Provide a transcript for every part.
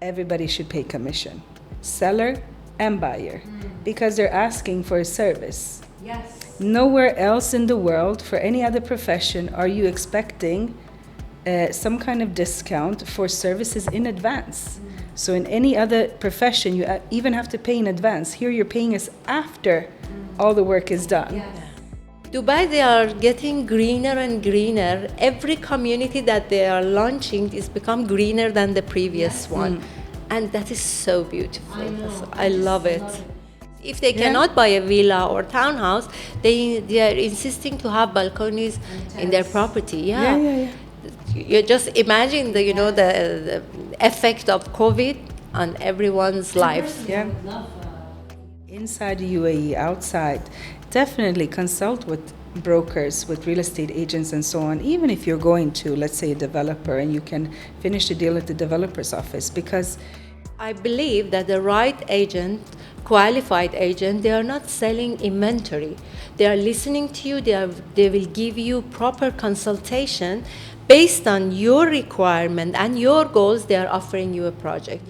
everybody should pay commission, seller and buyer, because they're asking for a service. Yes. Nowhere else in the world, for any other profession, are you expecting some kind of discount for services in advance. So in any other profession, you even have to pay in advance. Here you're paying us after all the work is done. Yes. Dubai, they are getting greener and greener. Every community that they are launching is become greener than the previous one. And that is so beautiful. I love it. If they cannot buy a villa or townhouse, they are insisting to have balconies in their property. Yeah. You just imagine the effect of COVID on everyone's lives. Yeah. Inside the UAE, outside, definitely consult with brokers, with real estate agents and so on, even if you're going to, let's say, a developer and you can finish the deal at the developer's office, because I believe that the right agent, qualified agent, they are not selling inventory. They are listening to you, they will give you proper consultation based on your requirement and your goals. They are offering you a project.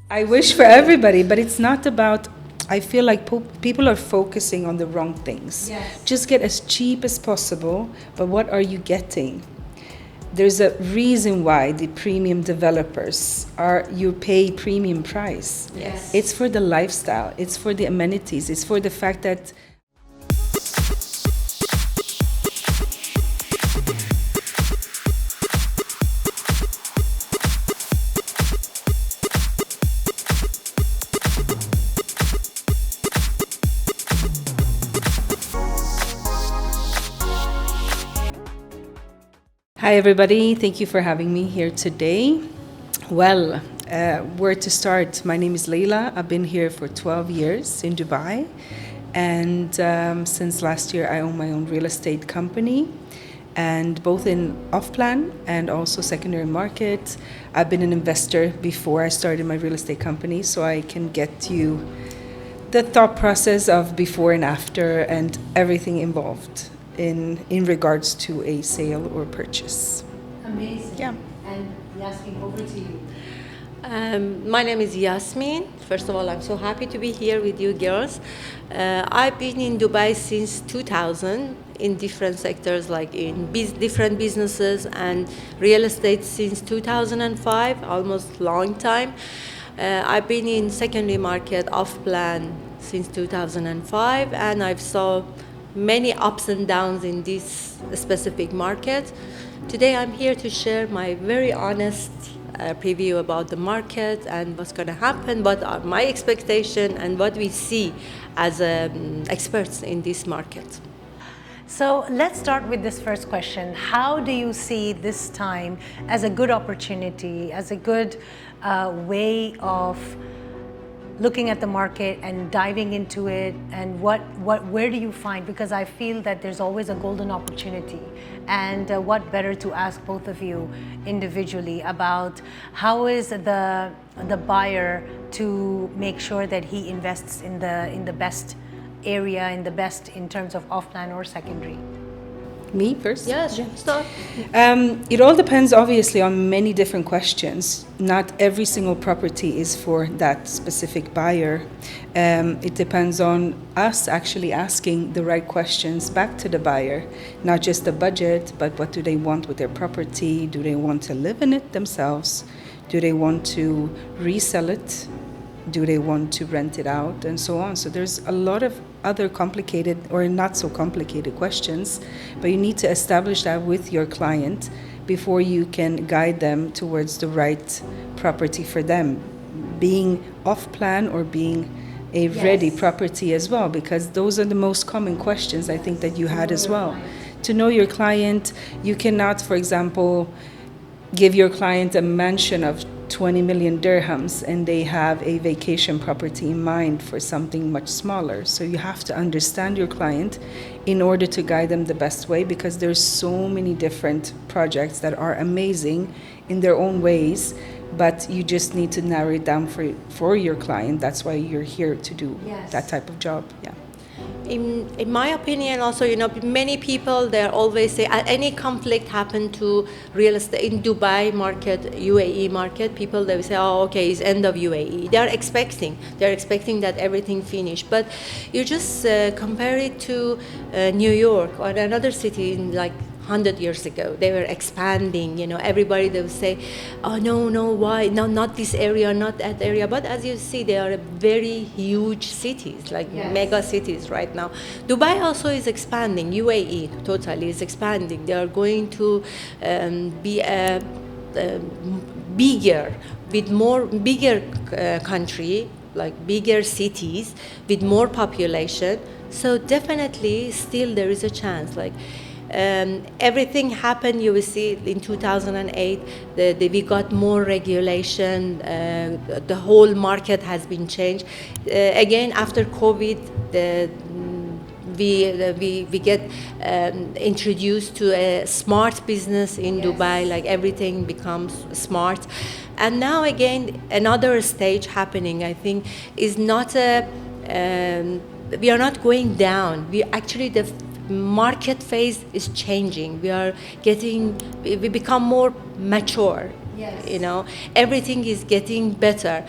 I wish for everybody, but it's not about, I feel like people are focusing on the wrong things. Yes. Just get as cheap as possible, but what are you getting? There's a reason why the premium developers you pay premium price. Yes. It's for the lifestyle, it's for the amenities, it's for the fact that Hi everybody, thank you for having me here today. Well, where to start? My name is Leyla. I've been here for 12 years in Dubai, and since last year I own my own real estate company, and both in off-plan and also secondary market. I've been an investor before I started my real estate company, so I can get you the thought process of before and after and everything involved in regards to a sale or purchase. Amazing. Yeah. And Yasmin, over to you. My name is Yasmin. First of all, I'm so happy to be here with you girls. I've been in Dubai since 2000 in different sectors, like in different businesses and real estate since 2005, almost long time. I've been in secondary market off-plan since 2005, and I've saw many ups and downs in this specific market. Today I'm here to share my very honest preview about the market and what's going to happen, what are my expectations and what we see as experts in this market. So let's start with this first question. How do you see this time as a good opportunity, as a good way of looking at the market and diving into it, and where do you find, because I feel that there's always a golden opportunity, and what better to ask both of you individually about how is the buyer to make sure that he invests in the best area, in the best in terms of off-plan or secondary. Me first? Yes, start. It all depends obviously on many different questions. Not every single property is for that specific buyer. It depends on us actually asking the right questions back to the buyer. Not just the budget, but what do they want with their property? Do they want to live in it themselves? Do they want to resell it? Do they want to rent it out, and so on? So there's a lot of other complicated or not so complicated questions, but you need to establish that with your client before you can guide them towards the right property for them, being off-plan or being a ready property as well, because those are the most common questions I think that you had as well. To know your client, you cannot, for example, give your client a mansion of 20 million dirhams and they have a vacation property in mind for something much smaller. So you have to understand your client in order to guide them the best way, because there's so many different projects that are amazing in their own ways, but you just need to narrow it down for your client. That's why you're here to do that type of job. Yeah. In my opinion, also, many people, they always say any conflict happen to real estate in Dubai market, UAE market, people, they will say, oh, okay, it's end of UAE. They're expecting that everything finished. But you just compare it to New York or another city in like 100 years ago. They were expanding, everybody, they would say, oh, no, why? No, not this area, not that area. But as you see, they are very huge cities, like mega cities right now. Dubai also is expanding. UAE totally is expanding. They are going to be a bigger, bigger country, like bigger cities with more population. So definitely still there is a chance. Like everything happened, you will see in 2008, we got more regulation, the whole market has been changed. Again, after COVID, we get introduced to a smart business in Dubai, like everything becomes smart. And now again, another stage happening, I think, is not we are not going down. We actually, the market phase is changing. We become more mature. Everything is getting better.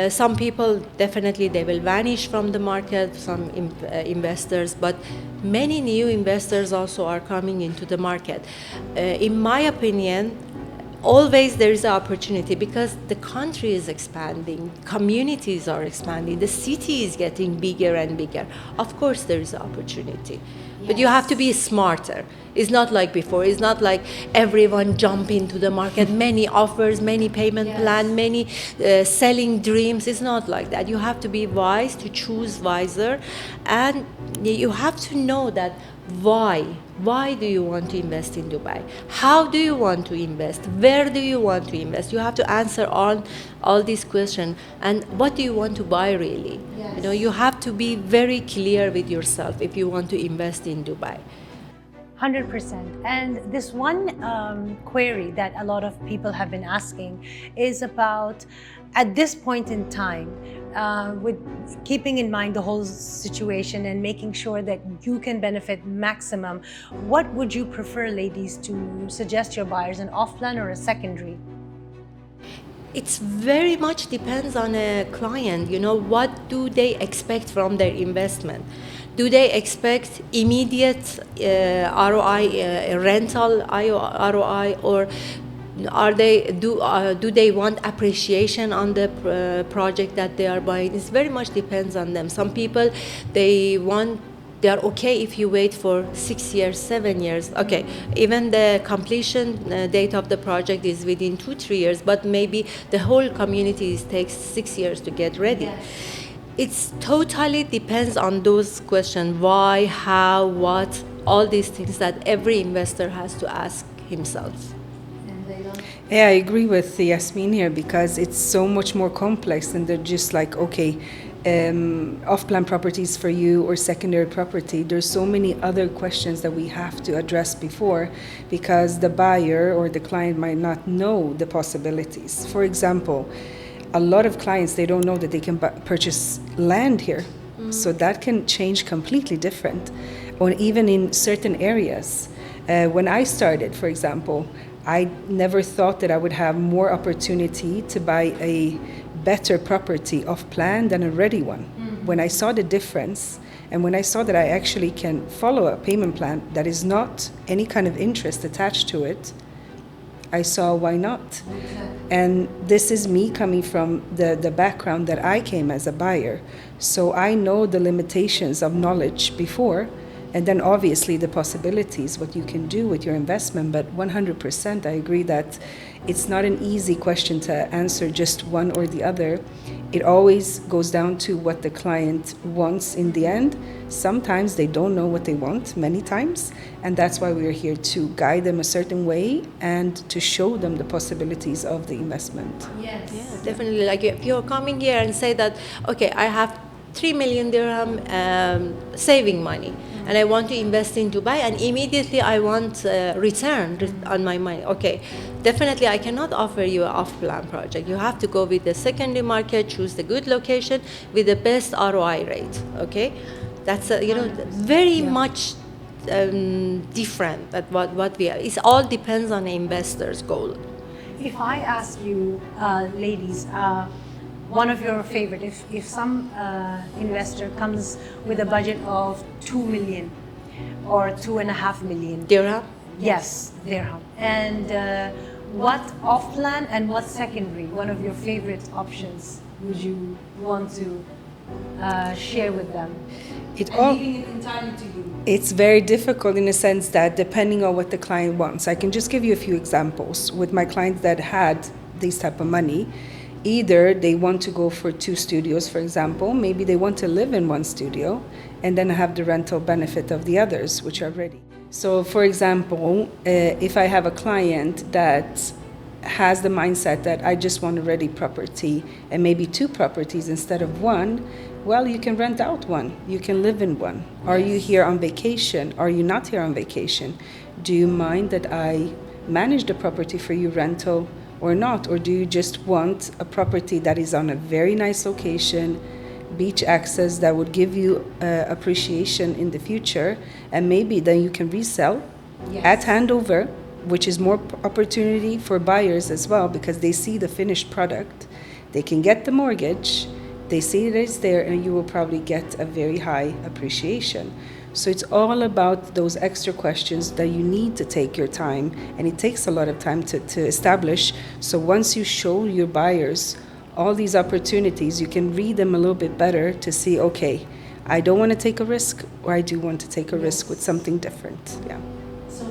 Some people definitely they will vanish from the market, some investors, but many new investors also are coming into the market. In my opinion, always there is an opportunity because the country is expanding, communities are expanding, the city is getting bigger and bigger. Of course there is an opportunity. But you have to be smarter. It's not like before. It's not like everyone jump into the market, many offers, many payment plan, many selling dreams. It's not like that. You have to be wise, to choose wiser, and you have to know that why. Why do you want to invest in Dubai? How do you want to invest? Where do you want to invest? You have to answer all these questions. And what do you want to buy really? Yes. You have to be very clear with yourself if you want to invest in Dubai. 100%. And this one query that a lot of people have been asking is about, at this point in time, with keeping in mind the whole situation and making sure that you can benefit maximum, what would you prefer, ladies, to suggest your buyers, an off-plan or a secondary? It's very much depends on a client. What do they expect from their investment? Do they expect immediate ROI, rental ROI, or do they want appreciation on the project that they are buying? It very much depends on them. Some people, they are okay if you wait for 6 years, 7 years. Okay, even the completion date of the project is within 2-3 years, but maybe the whole community takes 6 years to get ready. Yes. It's totally depends on those questions: why, how, what, all these things that every investor has to ask himself. Yeah, I agree with Yasmin here because it's so much more complex than they're just like, okay, off-plan properties for you or secondary property. There's so many other questions that we have to address before because the buyer or the client might not know the possibilities. For example, a lot of clients, they don't know that they can purchase land here. Mm-hmm. So that can change completely different, or even in certain areas. When I started, for example, I never thought that I would have more opportunity to buy a better property off plan than a ready one. Mm-hmm. When I saw the difference and when I saw that I actually can follow a payment plan that is not any kind of interest attached to it, I saw why not. Okay. And this is me coming from the background that I came as a buyer. So I know the limitations of knowledge before, and then obviously the possibilities, what you can do with your investment. But 100% I agree that it's not an easy question to answer just one or the other. It always goes down to what the client wants in the end. Sometimes they don't know what they want, many times, and that's why we're here to guide them a certain way and to show them the possibilities of the investment. Yes, yeah, definitely. Like if you're coming here and say that, okay, I have 3 million dirham saving money, and I want to invest in Dubai, and immediately I want return on my money. Okay, definitely I cannot offer you an off-plan project. You have to go with the secondary market, choose the good location with the best ROI rate. Okay, That's very much different at what we are. It all depends on the investor's goal. If I ask you, ladies, one of your favorite, if some investor comes with a budget of 2 million or 2.5 million Dirham? yes, dirham, and what off plan and what secondary, one of your favorite options would you want to share with them? Leaving it entirely to you. It's very difficult in a sense that depending on what the client wants. I can just give you a few examples. With my clients that had this type of money, either they want to go for 2 studios, for example, maybe they want to live in 1 studio and then have the rental benefit of the others, which are ready. So, for example, if I have a client that has the mindset that I just want a ready property and maybe 2 properties instead of 1, well, you can rent out 1. You can live in 1. Are you here on vacation? Are you not here on vacation? Do you mind that I manage the property for you rental or not? Or do you just want a property that is on a very nice location, beach access that would give you appreciation in the future, and maybe then you can resell at handover, which is more opportunity for buyers as well because they see the finished product. They can get the mortgage. They see that it's there, and you will probably get a very high appreciation. So it's all about those extra questions that you need to take your time, and it takes a lot of time to establish. So once you show your buyers all these opportunities, you can read them a little bit better to see, okay, I don't want to take a risk, or I do want to take a risk with something different. Yeah. So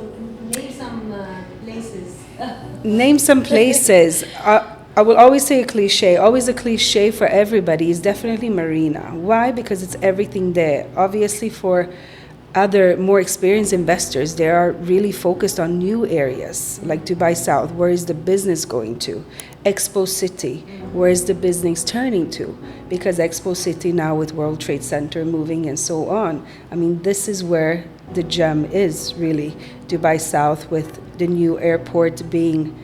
name some places. Name some places. I will always say a cliche. Always a cliche for everybody is definitely Marina. Why? Because it's everything there. Obviously, for other more experienced investors, they are really focused on new areas like Dubai South. Where is the business going to? Expo City. Where is the business turning to? Because Expo City now with World Trade Center moving and so on. I mean, this is where the gem is really. Dubai South with the new airport being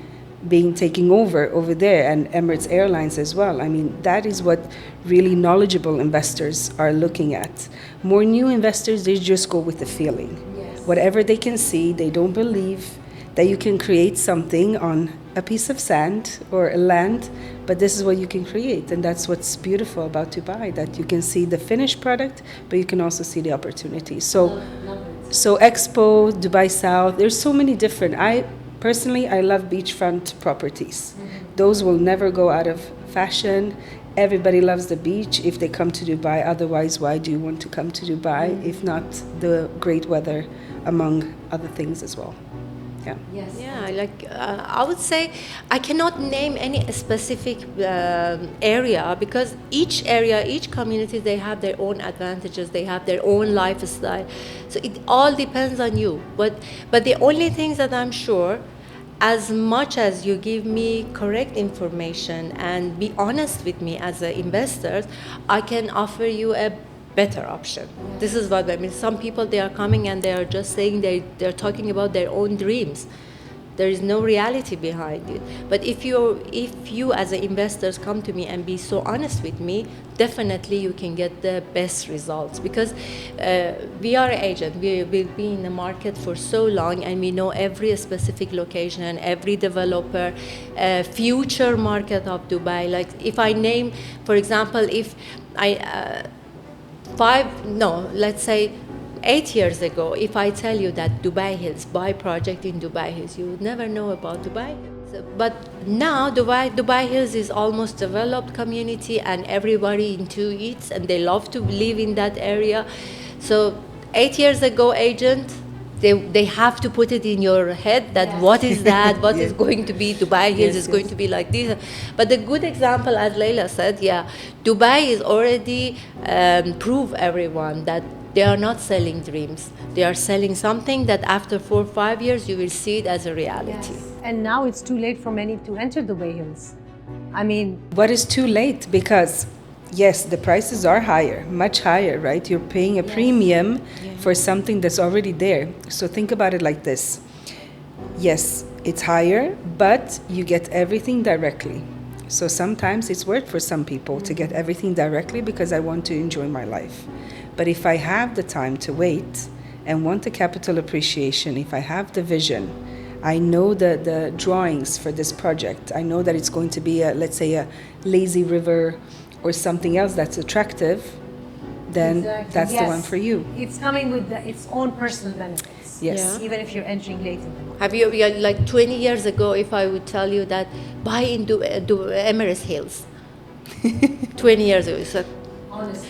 taking over there, and Emirates Airlines as well. I mean, that is what really knowledgeable investors are looking at. More new investors, they just go with the feeling. Yes. Whatever they can see, they don't believe that you can create something on a piece of sand or a land, but this is what you can create, and that's what's beautiful about Dubai, that you can see the finished product, but you can also see the opportunity. So Expo, Dubai South, there's so many different. Personally, I love beachfront properties. Those will never go out of fashion. Everybody loves the beach if they come to Dubai. Otherwise, why do you want to come to Dubai if not the great weather, among other things as well? Yeah. Yes. Yeah, I would say I cannot name any specific area because each area, each community, they have their own advantages, they have their own lifestyle. So it all depends on you. But the only things that I'm sure, as much as you give me correct information and be honest with me as an investor, I can offer you a better option. This is what I mean. Some people, they are coming and they are just saying they're talking about their own dreams. There is no reality behind it. But if you as an investors come to me and be so honest with me, definitely you can get the best results because we are an agent. We've been in the market for so long and we know every specific location, every developer, future market of Dubai. Like if I name, for example, if I 8 years ago, if I tell you that Dubai Hills, buy project in Dubai Hills, you would never know about Dubai. But now Dubai Hills is almost developed community and everybody into it and they love to live in that area. So 8 years ago, agent, they have to put it in your head that what is that, what is going to be Dubai Hills is going to be like this. But the good example, as Leyla said, Dubai is already prove everyone that they are not selling dreams. They are selling something that after 4 or 5 years, you will see it as a reality. Yes. And now it's too late for many to enter Dubai Hills. I mean, what is too late? Because yes, the prices are higher, much higher, right? You're paying a premium for something that's already there. So think about it like this. Yes, it's higher, but you get everything directly. So sometimes it's worth for some people to get everything directly because I want to enjoy my life. But if I have the time to wait and want the capital appreciation, if I have the vision, I know the drawings for this project, I know that it's going to be, let's say, a lazy river or something else that's attractive, then that's the one for you. It's coming with its own personal benefits. Yes. Yeah. Even if you're entering late in the month. Have you, like 20 years ago, if I would tell you that buy in Emirates Hills, 20 years ago, so Honestly.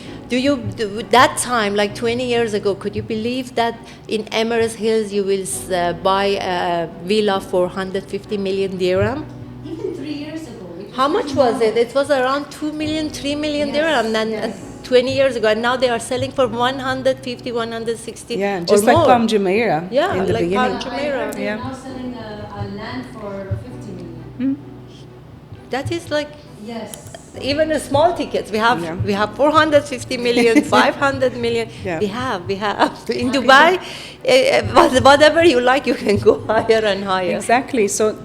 that time, like 20 years ago, could you believe that in Emirates Hills you will buy a villa for 150 million dirham? Even 3 years ago. How much was it? It was around 2 million, 3 million dirham. And 20 years ago, and now they are selling for 150, 160 Yeah, just or like more. Palm Jumeirah Yeah, in the like beginning. Palm Jumeirah. They're Yeah. now selling a land for 50 million. That is like Yes. even the small tickets. We have Yeah. we have 450 million, 500 million. Yeah. We have. In Dubai, whatever you like, you can go higher and higher. Exactly. So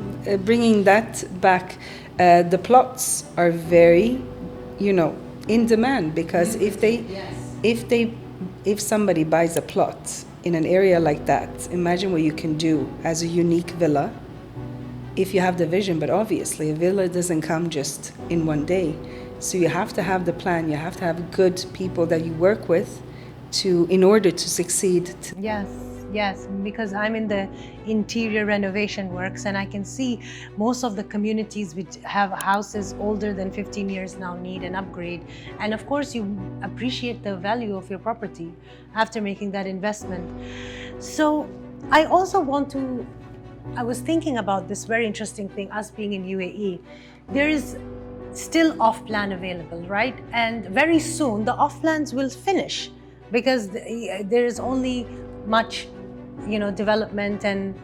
bringing that back, the plots are very, in demand, because if somebody buys a plot in an area like that, imagine what you can do as a unique villa if you have the vision. But obviously a villa doesn't come just in one day, so you have to have the plan, you have to have good people that you work with in order to succeed. Yes, because I'm in the interior renovation works, and I can see most of the communities which have houses older than 15 years now need an upgrade. And of course, you appreciate the value of your property after making that investment. So I also I was thinking about this very interesting thing, us being in UAE. There is still off-plan available, right? And very soon the off-plans will finish, because there is only much development. And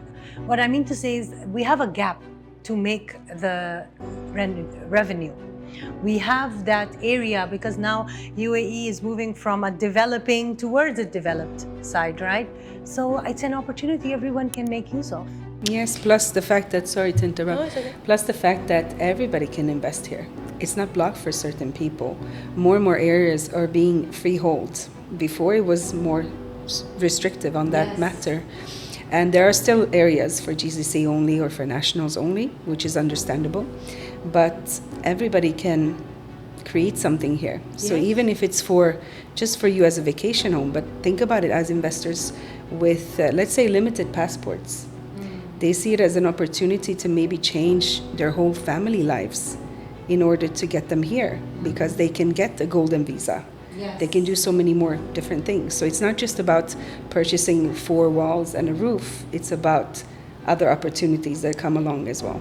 what I mean to say is we have a gap to make the revenue. We have that area because now UAE is moving from a developing towards a developed side, right? So it's an opportunity everyone can make use of. Yes, plus the fact that, sorry to interrupt, No, it's okay. plus the fact that everybody can invest here. It's not blocked for certain people. More and more areas are being freehold. Before it was more restrictive on that matter. And there are still areas for GCC only or for nationals only, which is understandable. But everybody can create something here. So even if it's just for you as a vacation home, but think about it as investors with, let's say, limited passports. They see it as an opportunity to maybe change their whole family lives in order to get them here, because they can get a golden visa. Yes. They can do so many more different things. So it's not just about purchasing 4 walls and a roof. It's about other opportunities that come along as well.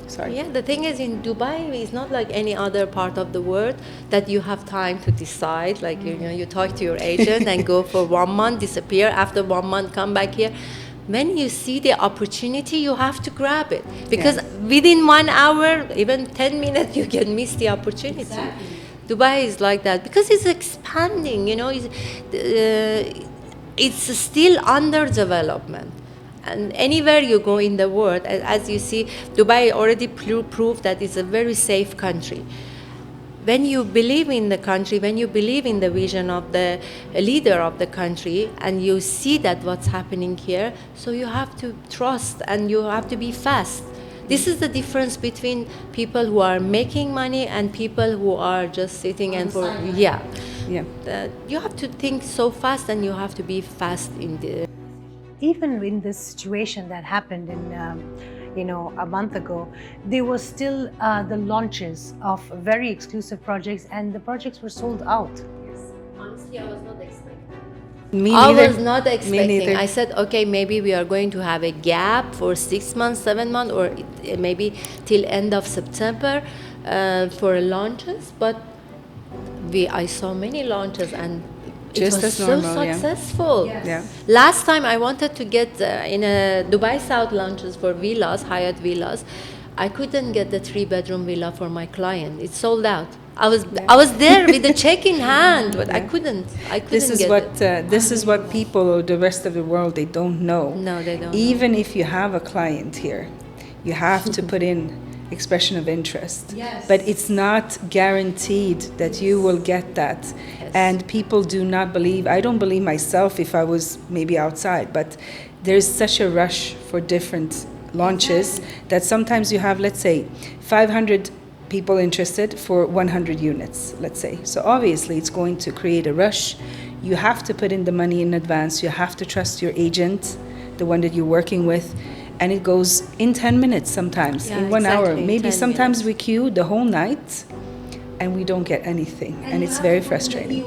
Sorry. Yeah, the thing is, in Dubai, it's not like any other part of the world that you have time to decide. Like, you talk to your agent and go for 1 month, disappear. After 1 month, come back here. When you see the opportunity, you have to grab it. Because within 1 hour, even 10 minutes, you can miss the opportunity. Exactly. Dubai is like that because it's expanding, it's still under development. And anywhere you go in the world, as you see, Dubai already proved that it's a very safe country. When you believe in the country, when you believe in the vision of the leader of the country, and you see that what's happening here, so you have to trust and you have to be fast. This is the difference between people who are making money and people who are just sitting and you have to think so fast, and you have to be fast in the. Even in this situation that happened in, a month ago, there was still the launches of very exclusive projects, and the projects were sold out. Yes. Honestly, I was not expecting. I was not expecting. I said, okay, maybe we are going to have a gap for 6 months, 7 months, or maybe till end of September for launches. But I saw many launches, and just it was as normal, so successful. Yes. Yeah. Last time I wanted to get in a Dubai South launches for villas, Hyatt villas. I couldn't get the 3-bedroom villa for my client. It's sold out. I was there with the check in hand, but I couldn't This is get what it. this is what people or the rest of the world, they don't know. No, they don't. Even if you have a client here, you have to put in expression of interest. Yes. But it's not guaranteed that you will get that. Yes. And people do not believe, I don't believe myself if I was maybe outside, but there's such a rush for different launches that sometimes you have, let's say, 500 people interested for 100 units, let's say. So obviously it's going to create a rush. You have to put in the money in advance. You have to trust your agent, the one that you're working with. And it goes in 10 minutes sometimes, in 1 hour. Maybe sometimes we queue the whole night and we don't get anything. And it's very frustrating.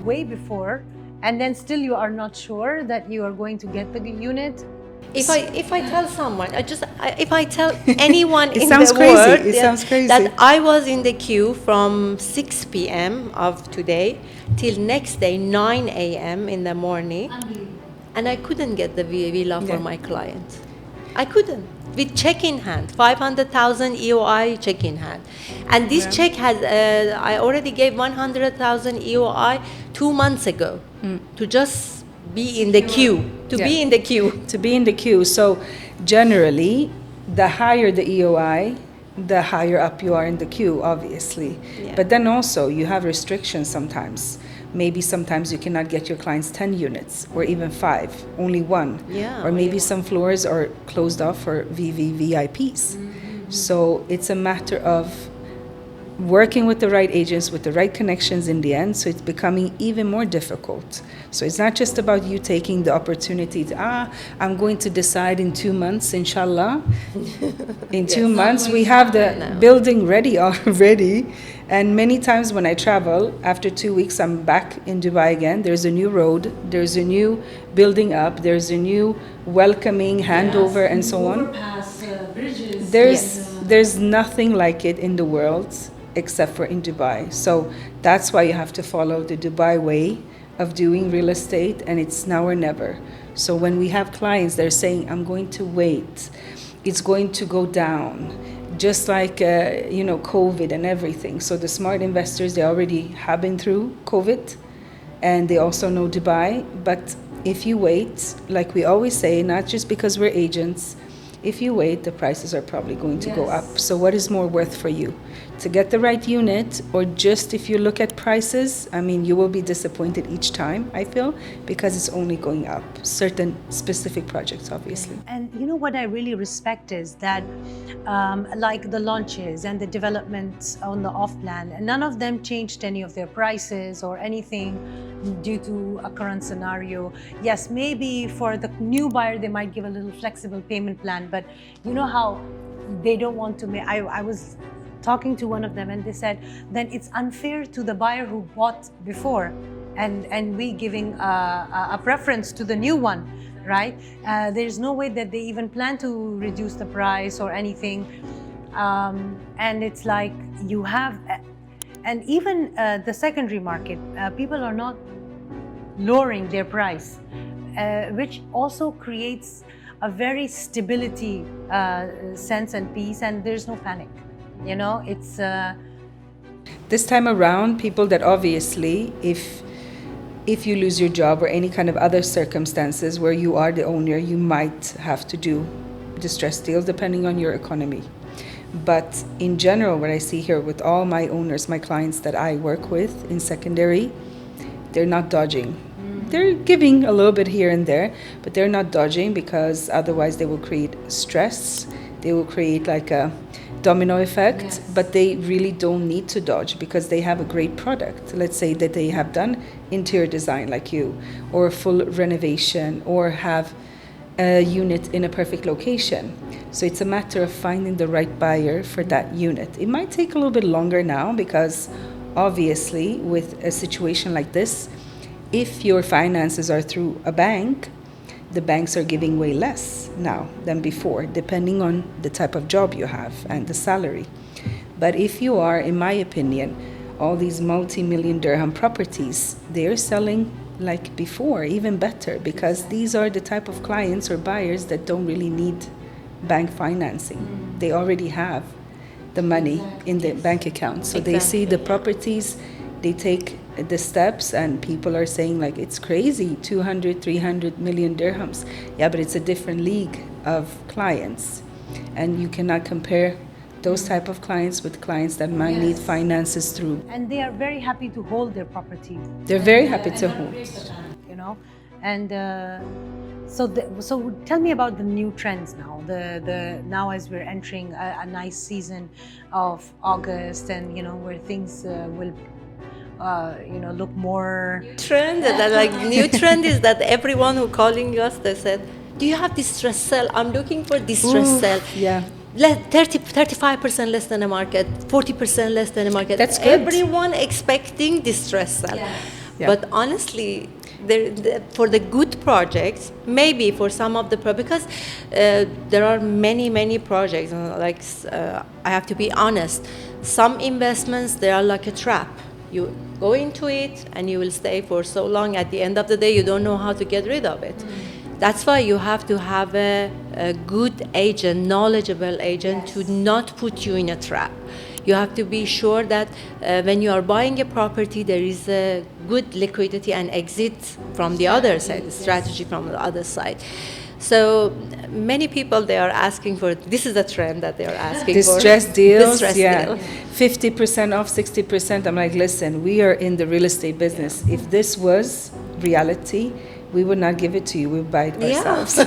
Way before, and then still you are not sure that you are going to get the unit. If I tell someone, if I tell anyone in sounds the crazy. world It sounds crazy. that I was in the queue from 6 p.m. of today till next day 9 a.m. in the morning, and I couldn't get the villa for my client. I couldn't. With check in hand, 500,000 EOI check in hand, and this check has I already gave 100,000 EOI 2 months ago to just be in the queue. Be in the queue. To be in the queue. So generally, the higher the EOI, the higher up you are in the queue, obviously. Yeah. But then also you have restrictions sometimes. Maybe sometimes you cannot get your clients 10 units or even 5, only 1. Yeah, or maybe only some floors are closed off for VVVIPs. So it's a matter of working with the right agents, with the right connections in the end, so it's becoming even more difficult. So it's not just about you taking the opportunity to, I'm going to decide in 2 months, inshallah. In 2 months, we have the building ready already. And many times when I travel, after 2 weeks, I'm back in Dubai again. There's a new road, there's a new building up, there's a new welcoming handover and so on. Bridges. There's nothing like it in the world except for in Dubai. So that's why you have to follow the Dubai way of doing real estate, and it's now or never. So when we have clients, they're saying, I'm going to wait. It's going to go down, just like, COVID and everything. So the smart investors, they already have been through COVID, and they also know Dubai. But if you wait, like we always say, not just because we're agents, if you wait, the prices are probably going to go up. So what is more worth for you? To get the right unit, or just if you look at prices, you will be disappointed each time, I feel, because it's only going up. Certain specific projects, obviously. And you know what I really respect is that like the launches and the developments on the off-plan, none of them changed any of their prices or anything due to a current scenario. Yes, maybe for the new buyer, they might give a little flexible payment plan, but you know how they don't want to make, I was talking to one of them and they said, then it's unfair to the buyer who bought before and we giving a preference to the new one, right? There's no way that they even plan to reduce the price or anything. And it's like you have, and even the secondary market, people are not lowering their price, which also creates a very stability sense and peace, and there's no panic. It's this time around, people that obviously, if you lose your job or any kind of other circumstances where you are the owner, you might have to do distress deals depending on your economy. But in general, what I see here with all my owners, my clients that I work with in secondary, they're not dodging. They're giving a little bit here and there, but they're not dodging, because otherwise they will create stress. They will create like a domino effect, but they really don't need to dodge because they have a great product. Let's say that they have done interior design like you, or full renovation, or have a unit in a perfect location. So it's a matter of finding the right buyer for that unit. It might take a little bit longer now because obviously with a situation like this, if your finances are through a bank, the banks are giving way less now than before, depending on the type of job you have and the salary. But if you are, in my opinion, all these multi-million dirham properties, they're selling like before, even better, because these are the type of clients or buyers that don't really need bank financing. They already have the money in the bank account. So they see the properties, they take the steps, and people are saying like, it's crazy, 200, 300 million dirhams. Yeah, but it's a different league of clients, and you cannot compare those type of clients with clients that might need finances through. And they are very happy to hold their property. They're very happy to hold. You know, and so tell me about the new trends now. The now as we're entering a nice season of August, and where things will look more. Trend that like new trend is that everyone who calling us, they said, do you have distress sale? I'm looking for distress sale. Yeah. 35% less than the market, 40% less than the market. That's good. Everyone expecting distress sale. Yeah. But honestly, for the good projects, maybe for some of the because there are many projects. I have to be honest. Some investments, they are like a trap. You go into it and you will stay for so long. At the end of the day, you don't know how to get rid of it. That's why you have to have a good agent, knowledgeable agent, to not put you in a trap. You have to be sure that when you are buying a property, there is a good liquidity and exit from the other side, strategy from the other side. So many people, they are asking for, this is a trend that they are asking Distress for. Deals, Distress deal. 50% off, 60%. I'm like, listen, we are in the real estate business. If this was reality, we would not give it to you. We would buy it ourselves.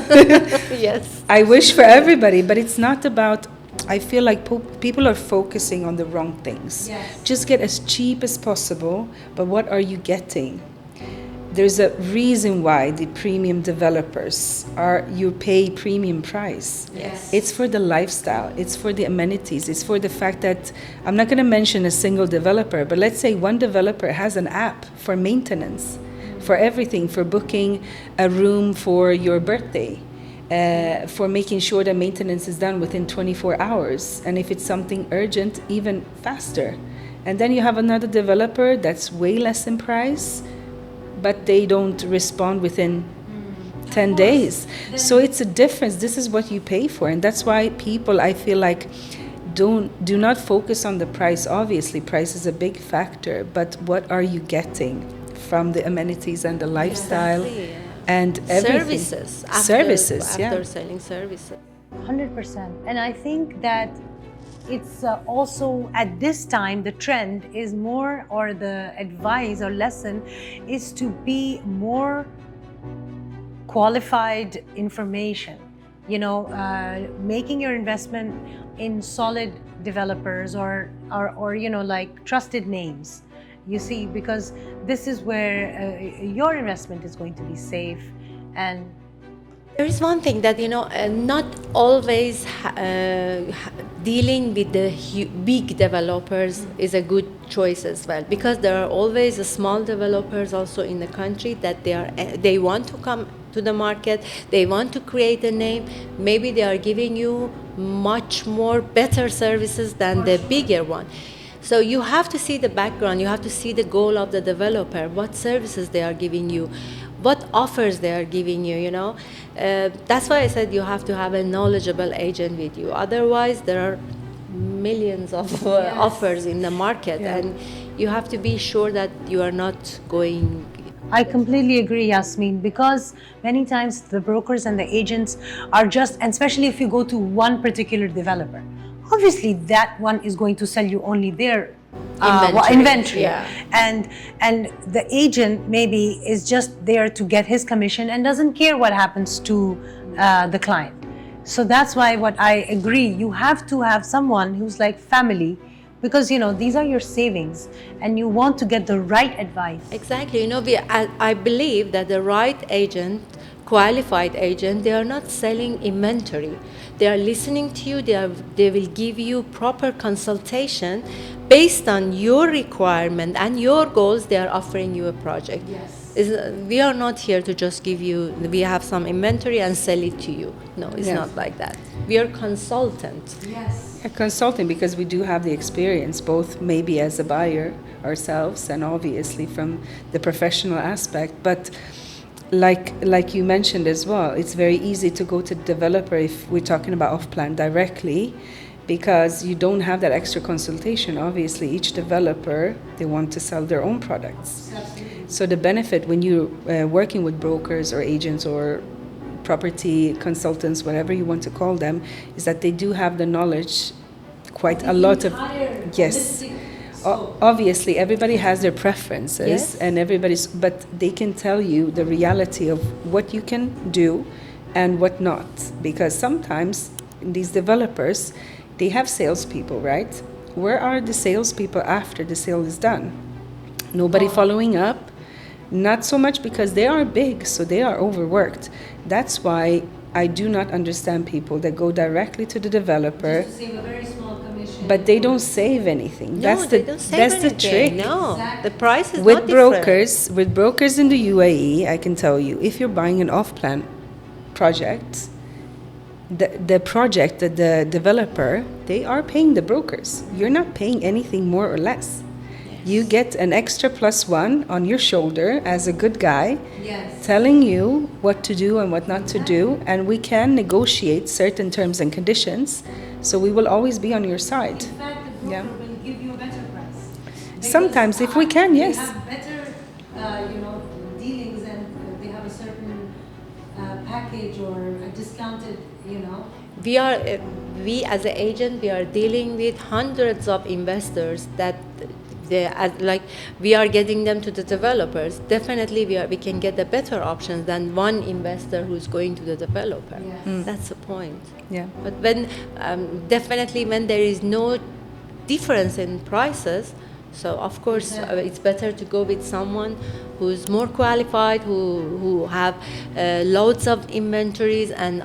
Yes. I wish for everybody, but it's not about, I feel like people are focusing on the wrong things. Yes. Just get as cheap as possible, but what are you getting? There's a reason why the premium developers you pay premium price. Yes. It's for the lifestyle, it's for the amenities, it's for the fact that, I'm not going to mention a single developer, but let's say one developer has an app for maintenance, for everything, for booking a room for your birthday, for making sure that maintenance is done within 24 hours, and if it's something urgent, even faster. And then you have another developer that's way less in price, but they don't respond within 10 days. So it's a difference. This is what you pay for, and that's why people, I feel like, do not focus on the price. Obviously, price is a big factor, but what are you getting from the amenities and the lifestyle and everything? Services. After selling services. 100%. And I think that it's also at this time, the trend is more, or the advice or lesson is to be more qualified information. Making your investment in solid developers or like trusted names. You see, because this is where your investment is going to be safe. And there is one thing that, not always dealing with the big developers is a good choice as well, because there are always small developers also in the country that they want to come to the market, they want to create a name, maybe they are giving you much more better services than the bigger one. So you have to see the background, you have to see the goal of the developer, what services they are giving you, what offers they are giving you, That's why I said you have to have a knowledgeable agent with you. Otherwise, there are millions of offers in the market, and you have to be sure that you are not going. I completely agree, Yasmin, because many times the brokers and the agents are just, and especially if you go to one particular developer, obviously that one is going to sell you only their inventory. Yeah. And the agent maybe is just there to get his commission and doesn't care what happens to the client. So that's why what I agree, you have to have someone who's like family, because these are your savings and you want to get the right advice. Exactly. I believe that the right agent, qualified agent, they are not selling inventory. They are listening to you. They will give you proper consultation based on your requirement and your goals. They are offering you a project. Yes. We are not here to just give you, we have some inventory and sell it to you. No, it's not like that. We are consultant. Yes. A consulting, because we do have the experience, both maybe as a buyer ourselves and obviously from the professional aspect. But like you mentioned as well, it's very easy to go to the developer if we're talking about off-plan directly, because you don't have that extra consultation. Obviously, each developer, they want to sell their own products. Absolutely. So the benefit when you're working with brokers or agents or property consultants, whatever you want to call them, is that they do have the knowledge, quite a lot of, Entire yes. holistic scope. Obviously, everybody has their preferences, Yes. and but they can tell you the reality of what you can do and what not. Because sometimes these developers, they have salespeople, right? Where are the salespeople after the sale is done? Nobody following up. Not so much because they are big, so they are overworked. That's why I do not understand people that go directly to the developer, Just to save a very small commission. but they don't save anything. No, they don't save that's the anything. trick. No, Exactly. the price is With not different. brokers in the UAE, I can tell you, if you're buying an off-plan project, the project, the developer, they are paying the brokers. You're not paying anything more or less. You get an extra +1 on your shoulder as a good guy, Yes. telling you what to do and what not to do, and we can negotiate certain terms and conditions, so we will always be on your side. In fact, the broker Yeah. will give you a better price. Because Sometimes, if we can, yes. They have better, dealings, and they have a certain package or a discounted, We as an agent, we are dealing with hundreds of investors that we are getting them to the developers. Definitely, we can get a better options than one investor who's going to the developer. Yes. That's the point. Yeah. But when definitely when there is no difference in prices, so of course it's better to go with someone who's more qualified, who have loads of inventories, and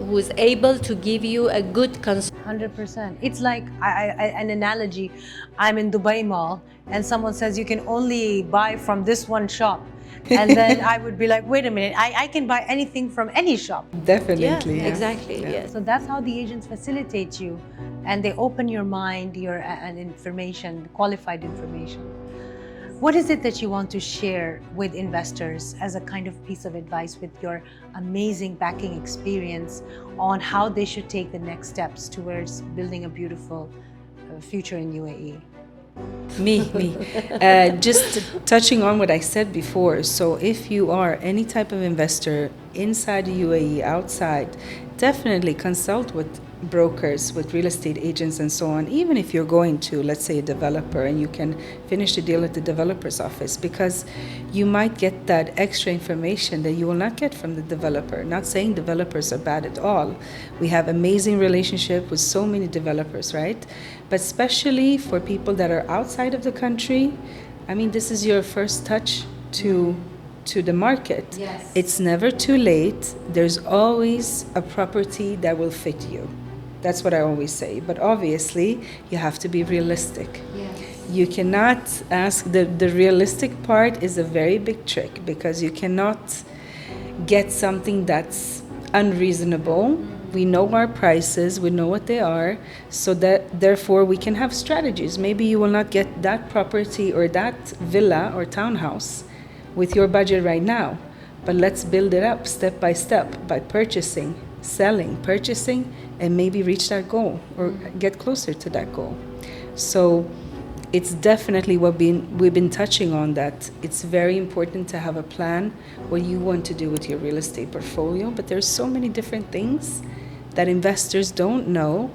who is able to give you a good 100%. It's like an analogy. I'm in Dubai Mall and someone says you can only buy from this one shop. And then I would be like, wait a minute, I can buy anything from any shop. Definitely. Yeah, yeah. exactly. Yeah. Yes. So that's how the agents facilitate you, and they open your mind, and information, qualified information. What is it that you want to share with investors as a kind of piece of advice with your amazing backing experience on how they should take the next steps towards building a beautiful future in UAE? Me. Just touching on what I said before. So if you are any type of investor inside the UAE, outside, definitely consult with brokers, with real estate agents and so on, even if you're going to, let's say, a developer, and you can finish the deal at the developer's office, because you might get that extra information that you will not get from the developer. Not saying developers are bad at all. We have amazing relationship with so many developers, right? But especially for people that are outside of the country, I mean, this is your first touch to the market. Yes. It's never too late. There's always a property that will fit you. That's what I always say. But obviously, you have to be realistic. Yes. You cannot ask, the realistic part is a very big trick, because you cannot get something that's unreasonable. We know our prices, we know what they are, so that therefore we can have strategies. Maybe you will not get that property or that villa or townhouse with your budget right now, but let's build it up step by step by purchasing, selling, purchasing, and maybe reach that goal or get closer to that goal. So it's definitely what we've been touching on, that it's very important to have a plan what you want to do with your real estate portfolio, but there's so many different things that investors don't know.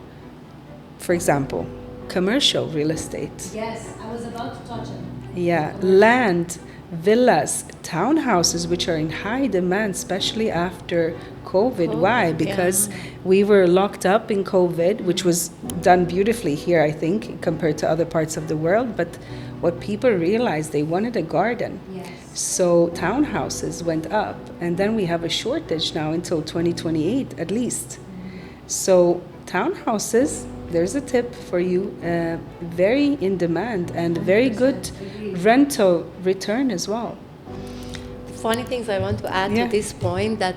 For example, commercial real estate. Yes, I was about to touch on it. Yeah, land, villas, townhouses, which are in high demand, especially after COVID. Why? Because we were locked up in COVID, which was done beautifully here, I think, compared to other parts of the world. But what people realized, they wanted a garden. Yes. So townhouses went up, and then we have a shortage now until 2028 at least. So townhouses, there's a tip for you, very in demand and very good rental return as well. Funny things I want to add Yeah. to this point, that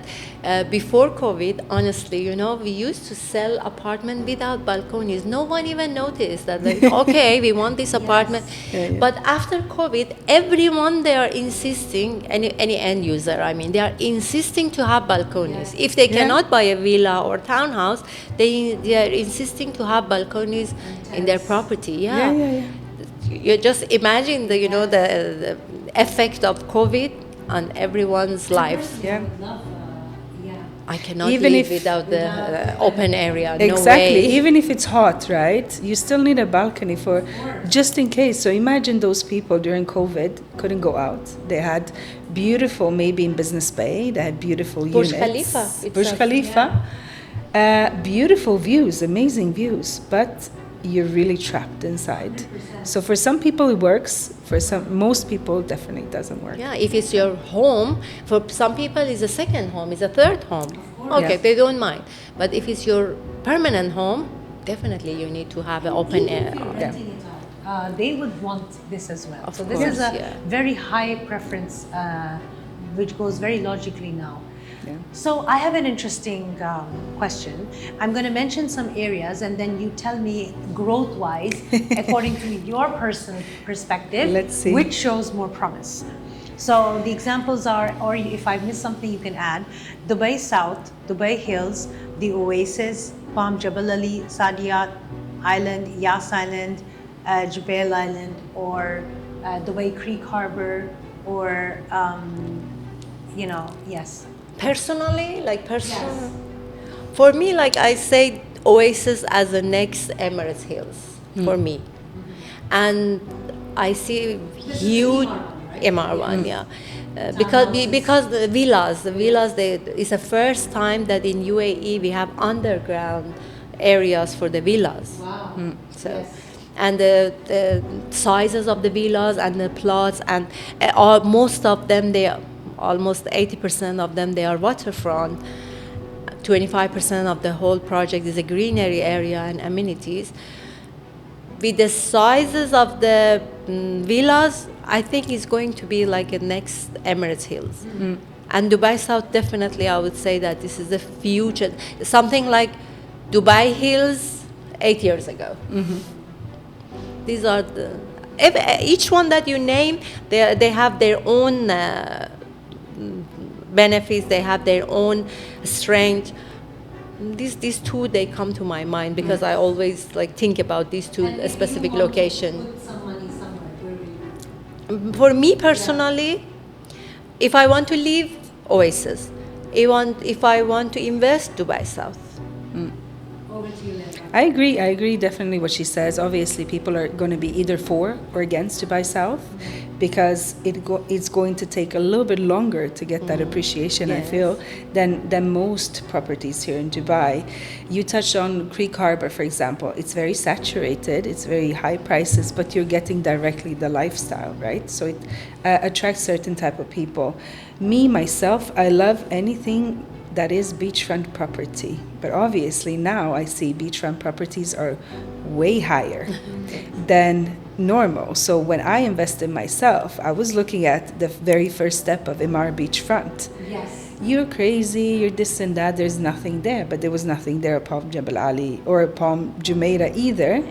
before COVID, honestly, we used to sell apartment without balconies. No one even noticed that, like, okay, we want this apartment. Yeah, yeah. But after COVID, everyone, they are insisting, any end user, I mean, they are insisting to have balconies. If they Yeah. cannot buy a villa or townhouse, they are insisting to have balconies in their property. Yeah, yeah, yeah. You just imagine the effect of COVID on everyone's life. Yeah. I would love, I cannot Even live if- without the open area. Exactly. No way. Even if it's hot, right? You still need a balcony for just in case. So imagine those people during COVID couldn't go out. They had beautiful, maybe in Business Bay, they had beautiful Burj units. Khalifa Burj itself. Khalifa. Beautiful views, amazing views, but you're really trapped inside. So for some people it works. For most people, definitely doesn't work. Yeah, if it's your home, for some people it's a second home, it's a third home. Okay, Yes. they don't mind. But if it's your permanent home, definitely you need to have an open air. Yeah. They would want this as well. Of So this course, is a yeah. very high preference, which goes very logically now. Yeah. So I have an interesting question. I'm going to mention some areas, and then you tell me growth-wise, according to your personal perspective, Let's see. which shows more promise. So the examples are, or if I miss something, you can add: Dubai South, Dubai Hills, the Oasis, Palm Jebel Ali, Saadiyat Island, Yas Island, Jubail Island, or Dubai Creek Harbor, or yes. Personally, for me, like I say, Oasis as the next Emirates Hills for me, and I see huge MR1, yeah, because the villas, it's the first time that in UAE we have underground areas for the villas. Wow. So. And the sizes of the villas and the plots, and most of them, almost 80% of them, they are waterfront. 25% of the whole project is a greenery area and amenities. With the sizes of the villas, I think it's going to be like a next Emirates Hills. And Dubai South, definitely, I would say that this is the future. Something like Dubai Hills 8 years ago. These are each one that you name, they have their own benefits, they have their own strength. These two, they come to my mind because I always think about these two specific locations. Put some money somewhere. Where will you? For me personally, if I want to live, Oasis. If I want to invest, Dubai South. Over to you, Leyla. I agree definitely what she says. Obviously, people are going to be either for or against Dubai South because it's going to take a little bit longer to get that appreciation, I feel, than most properties here in Dubai. You touched on Creek Harbor, for example. It's very saturated, it's very high prices, but you're getting directly the lifestyle, right? So it attracts certain type of people. Me, myself, I love anything that is beachfront property. But obviously now I see beachfront properties are way higher than normal. So when I invested myself, I was looking at the very first step of Emaar beachfront. Yes. You're crazy, you're this and that, there's nothing there. But there was nothing there at Palm Jebel Ali or Palm Jumeirah either.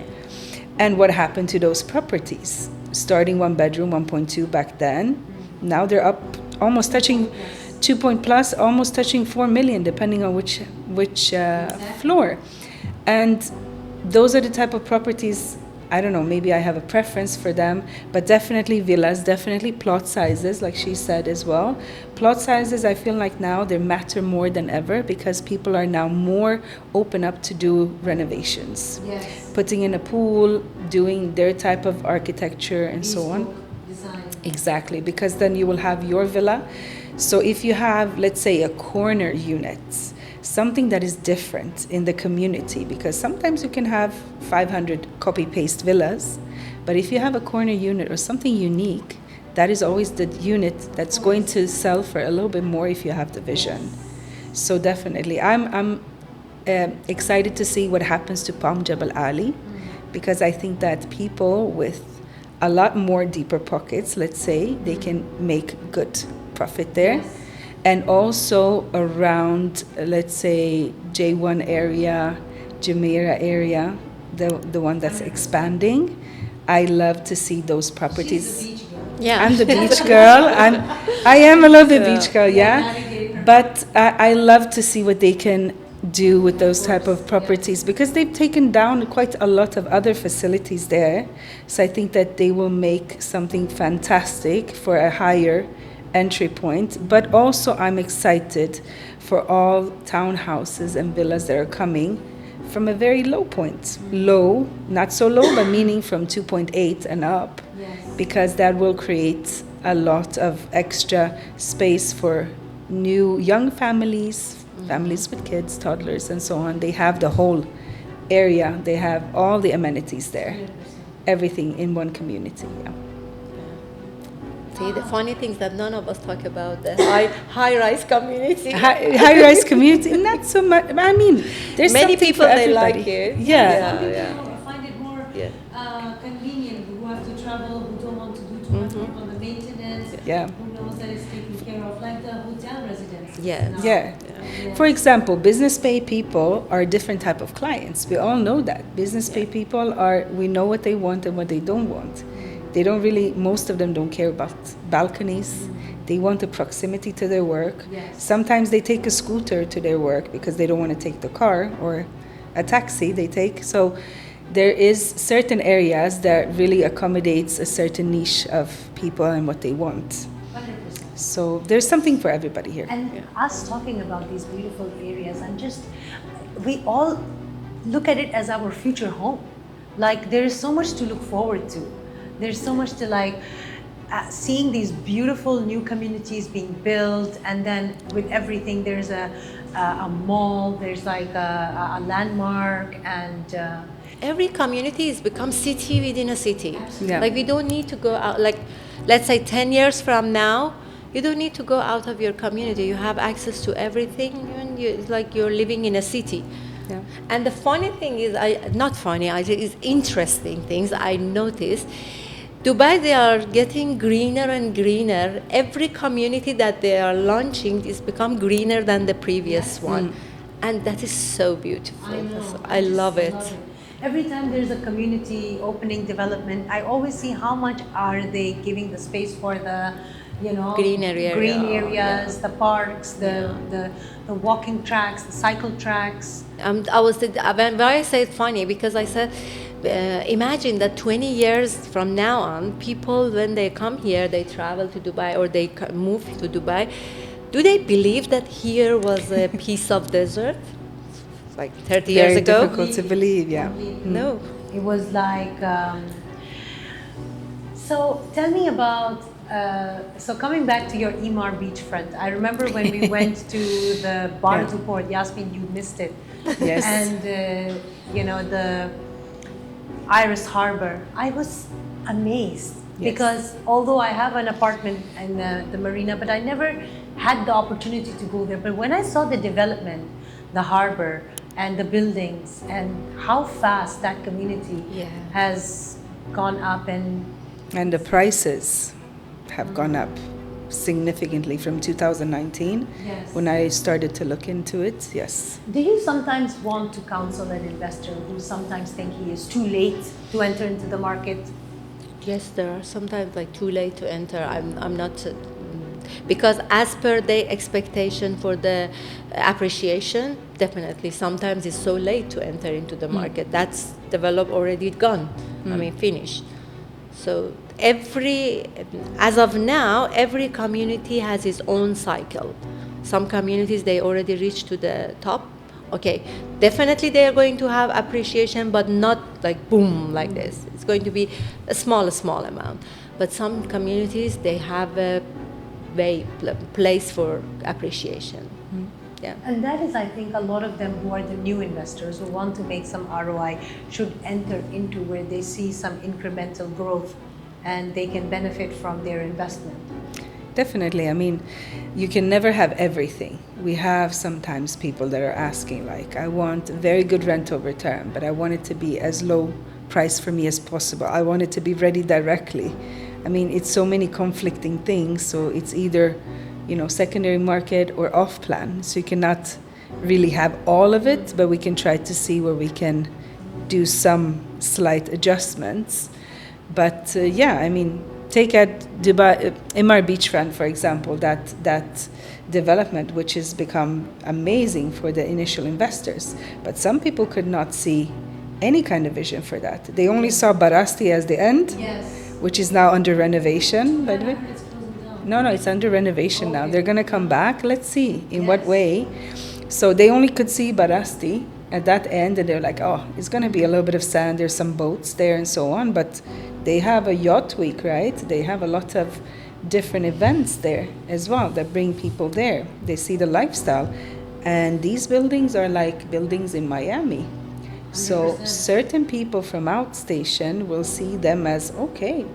And what happened to those properties? Starting 1 bedroom, 1.2 back then. Now they're up almost touching 2 plus, almost touching 4 million, depending on which floor. And those are the type of properties, I don't know, maybe I have a preference for them, but definitely villas, definitely plot sizes, like she said as well. Plot sizes, I feel like now they matter more than ever because people are now more open up to do renovations. Yes. Putting in a pool, doing their type of architecture and so on. Design. Exactly, because then you will have your villa. So if you have, let's say, a corner unit, something that is different in the community, because sometimes you can have 500 copy-paste villas, but if you have a corner unit or something unique, that is always the unit that's going to sell for a little bit more if you have the vision. So definitely, I'm excited to see what happens to Palm Jebel Ali, because I think that people with a lot more deeper pockets, let's say, they can make good profit there. And also around, let's say, J1 area, Jumeirah area, the one that's expanding. I love to see those properties. She's a beach girl. Yeah. I'm the beach girl. I am a little bit beach girl, yeah. But I love to see what they can do with those type of properties because they've taken down quite a lot of other facilities there. So I think that they will make something fantastic for a higher entry point. But also I'm excited for all townhouses and villas that are coming from a very low point. Low, not so low, but meaning from 2.8 and up, because that will create a lot of extra space for new young families, families with kids, toddlers, and so on. They have the whole area. They have all the amenities there. 100%. Everything in one community. Yeah. See, the funny things that none of us talk about, the high-rise community. High-rise community, not so much. I mean, there's many something people for they everybody. like it. I find it more convenient, who have to travel, who don't want to do too much work on the maintenance, who knows that it's taken care of, like the hotel residents. Yeah. For example, business pay people are a different type of clients. We all know that. Business pay people we know what they want and what they don't want. They don't really, most of them don't care about balconies. They want the proximity to their work. Sometimes they take a scooter to their work because they don't want to take the car, or a taxi they take. So there is certain areas that really accommodates a certain niche of people and what they want. 100%. So there's something for everybody here. And us talking about these beautiful areas, and we all look at it as our future home. Like, there is so much to look forward to. There's so much to seeing these beautiful new communities being built, and then with everything, there's a mall, there's like a landmark, and every community has become city within a city. Yeah. Like, we don't need to go out, like, let's say 10 years from now, you don't need to go out of your community. You have access to everything, and it's like you're living in a city. Yeah. And the funny thing is, it's interesting things I noticed. Dubai, they are getting greener and greener. Every community that they are launching is become greener than the previous one. And that is so beautiful. I love it. Every time there's a community opening development, I always see how much are they giving the space for the green areas, the parks, the walking tracks, the cycle tracks. When I say it's funny, because I said, imagine that 20 years from now on, people, when they come here, they travel to Dubai or they move to Dubai, do they believe that here was a piece of desert? Like 30 years ago? Very difficult to believe, yeah. No. It was like... So tell me about... so coming back to your Emaar beachfront, I remember when we went to the Bartu port, Yasmin, you missed it. Yes. And, the Iris Harbor, I was amazed because although I have an apartment in the marina, but I never had the opportunity to go there. But when I saw the development, the harbor and the buildings and how fast that community has gone up, and the prices have gone up significantly from 2019 when I started to look into it. Yes. Do you sometimes want to counsel an investor who sometimes think he is too late to enter into the market? Yes, there are sometimes too late to enter. I'm not, because as per the expectation for the appreciation, definitely sometimes it's so late to enter into the market. That's developed already gone. Finished. So as of now, every community has its own cycle. Some communities, they already reached to the top. Okay, definitely they are going to have appreciation, but not like boom like this. It's going to be a small amount. But some communities, they have a place for appreciation. Yeah. And that is, I think, a lot of them who are the new investors who want to make some ROI should enter into where they see some incremental growth and they can benefit from their investment. Definitely. I mean, you can never have everything. We have sometimes people that are asking, I want a very good rental return, but I want it to be as low price for me as possible. I want it to be ready directly. I mean, it's so many conflicting things. So it's either, secondary market or off plan. So you cannot really have all of it, but we can try to see where we can do some slight adjustments. But take at Dubai, Emaar beachfront, for example, that development, which has become amazing for the initial investors. But some people could not see any kind of vision for that. They only saw Barasti as the end, which is now under renovation, by the way. No, it's under renovation now. They're going to come back. Let's see in what way. So they only could see Barasti at that end, and they're like, oh, it's going to be a little bit of sand. There's some boats there and so on. But they have a yacht week, right? They have a lot of different events there as well that bring people there. They see the lifestyle. And these buildings are like buildings in Miami. 100%. So certain people from outstation will see them as, okay,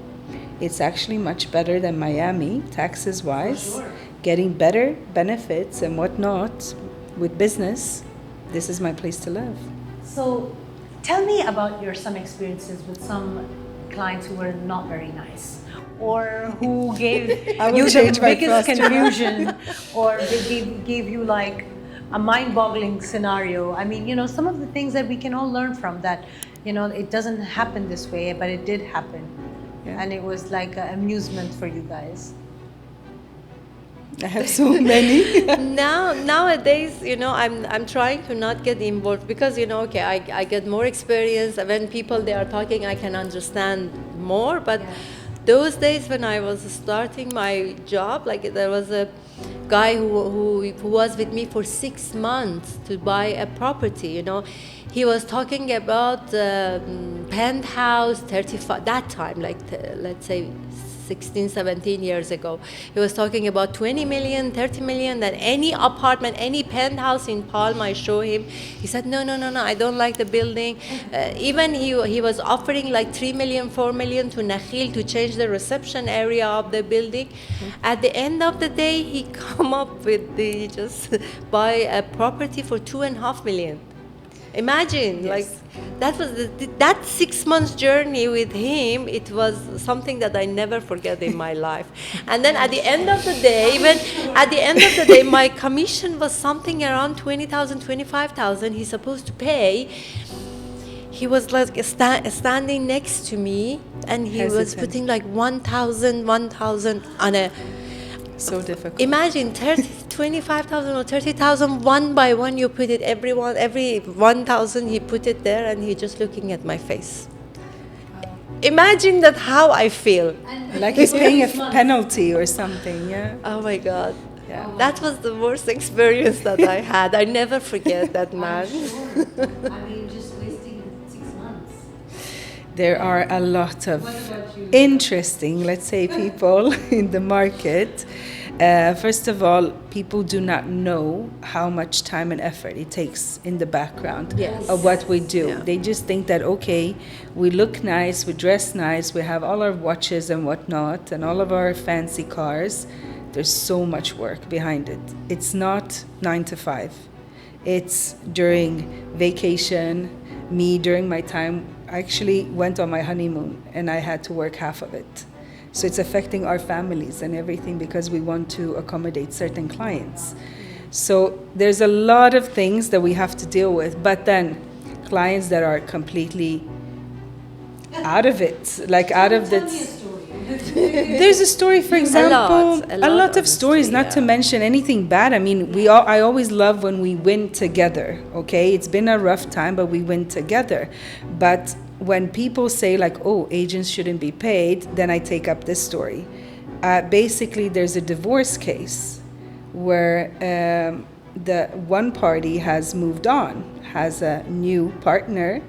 it's actually much better than Miami, taxes-wise, getting better benefits and whatnot with business. This is my place to live. So tell me about some experiences with some clients who were not very nice, or who gave you the biggest confusion, or they gave you like a mind-boggling scenario. I mean, some of the things that we can all learn from that, it doesn't happen this way, but it did happen. Yeah. And it was like an amusement for you guys. I have so many. Nowadays, I'm trying to not get involved because, I get more experience. When people they are talking, I can understand more. But those days when I was starting my job, like there was a guy who was with me for 6 months to buy a property. He was talking about penthouse 35 that time, like let's say 16, 17 years ago. He was talking about 20 million, 30 million, that any apartment, any penthouse in Palm, I show him. He said, no, I don't like the building. Even he was offering like 3 million, 4 million to Nakhil to change the reception area of the building. At the end of the day, he come up with just buy a property for 2.5 million. Imagine, like that was that 6 months journey with him. It was something that I never forget in my life. And then at the end of the day, my commission was something around 20,000, 25,000. He's supposed to pay. He was like standing next to me, and he was putting like 1,000 on a. So difficult. Imagine 25,000 or 30,000 one by one. You put it every 1,000. He put it there, and he just looking at my face. Imagine that how I feel. Like he's paying a penalty or something. Yeah. Oh my God. Yeah. That was the worst experience that I had. I never forget that man. I mean, just wasting 6 months. There are a lot of interesting, let's say, people in the market. First of all, people do not know how much time and effort it takes in the background of what we do. Yeah. They just think that, okay, we look nice, we dress nice, we have all our watches and whatnot, and all of our fancy cars. There's so much work behind it. It's not 9 to 5. It's during vacation. Me, during my time, I actually went on my honeymoon, and I had to work half of it. So it's affecting our families and everything because we want to accommodate certain clients. So there's a lot of things that we have to deal with, but then clients that are completely out of it, like out of the... There's a story, for example, a lot of stories, not to mention anything bad. I mean, I always love when we win together, okay? It's been a rough time, but we win together. But when people say like, oh, agents shouldn't be paid, then I take up this story. Basically, there's a divorce case where the one party has moved on, has a new partner,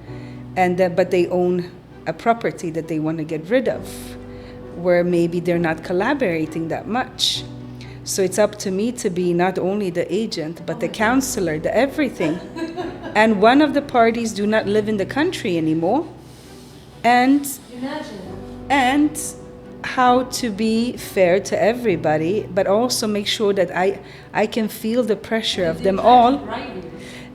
but they own a property that they want to get rid of, where maybe they're not collaborating that much. So it's up to me to be not only the agent, but the counselor, the everything. And one of the parties do not live in the country anymore. And how to be fair to everybody, but also make sure that I can feel the pressure of them all.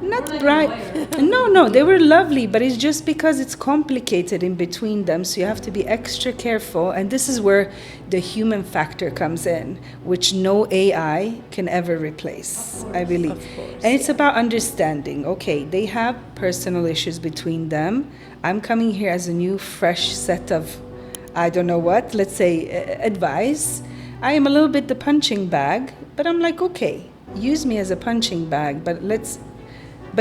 Not bribe. No, they were lovely, but it's just because it's complicated in between them, so you have to be extra careful. And this is where the human factor comes in, which no AI can ever replace, I believe. And it's about understanding. Okay, they have personal issues between them. I'm coming here as a new, fresh set of, I don't know what, let's say, advice. I am a little bit the punching bag, but I'm like, okay, use me as a punching bag, but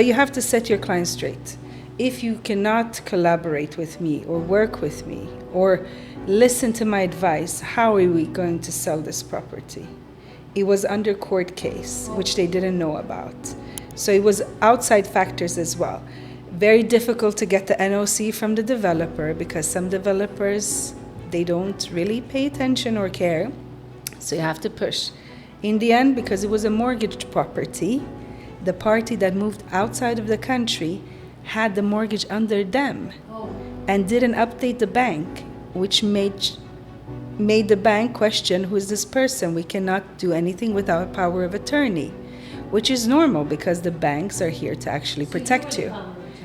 you have to set your client straight. if you cannot collaborate with me or work with me or listen to my advice, how are we going to sell this property? It was under court case, which they didn't know about. So it was outside factors as well. Very difficult to get the NOC from the developer because some developers, they don't really pay attention or care. So you have to push. In the end, because it was a mortgaged property, the party that moved outside of the country had the mortgage under them and didn't update the bank, which made the bank question, who is this person? We cannot do anything without power of attorney, which is normal because the banks are here to actually protect you.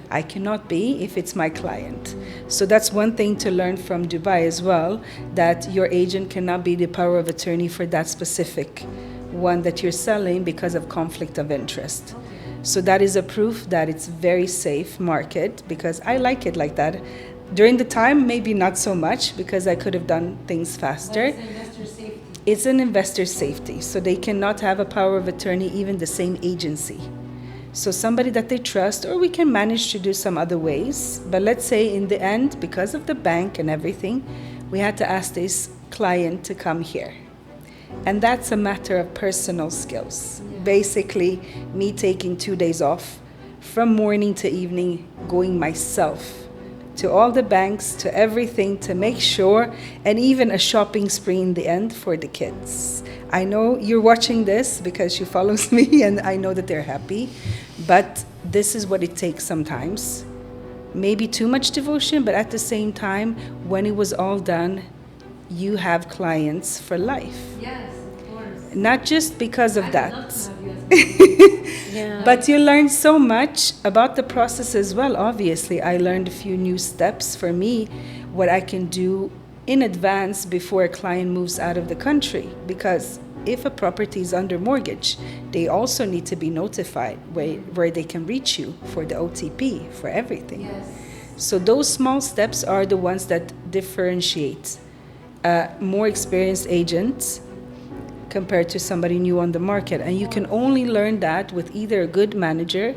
I cannot be if it's my client. So that's one thing to learn from Dubai as well, that your agent cannot be the power of attorney for that specific one that you're selling because of conflict of interest. So that is a proof that it's very safe market, because I like it like that. During the time, maybe not so much because I could have done things faster. But it's investor safety. It's an investor safety. So they cannot have a power of attorney, even the same agency. So somebody that they trust, or we can manage to do some other ways. But let's say in the end, because of the bank and everything, we had to ask this client to come here. And that's a matter of personal skills. Yeah. Basically, me taking 2 days off from morning to evening, going myself to all the banks, to everything, to make sure, and even a shopping spree in the end for the kids. I know you're watching this because she follows me and I know that they're happy, but this is what it takes sometimes. Maybe too much devotion, but at the same time, when it was all done, you have clients for life. Yes, of course. Not just because of that. Yeah. But you learn so much about the process as well. Obviously, I learned a few new steps for me, what I can do in advance before a client moves out of the country. Because if a property is under mortgage, they also need to be notified where they can reach you for the OTP, for everything. Yes. So those small steps are the ones that differentiate more experienced agents compared to somebody new on the market. And you can only learn that with either a good manager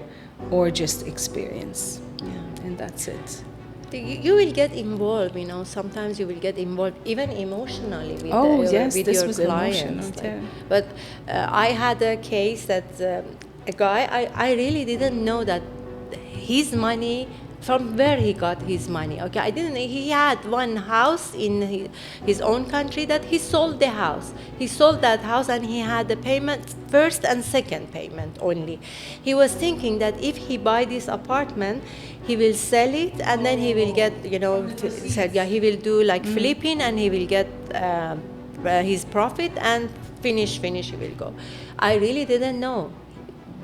or just experience. Yeah. And that's it. You will get involved, sometimes you will get involved even emotionally with, Yes, with this your was clients. emotional, yeah. But I had a case that a guy, I really didn't know that his money, from where he got his money. Okay, I didn't. He had one house in his own country that he sold the house. He sold that house and he had the payment, first and second payment only. He was thinking that if he buy this apartment, he will sell it and then he will get, he will do like flipping and he will get his profit and finish, he will go. I really didn't know.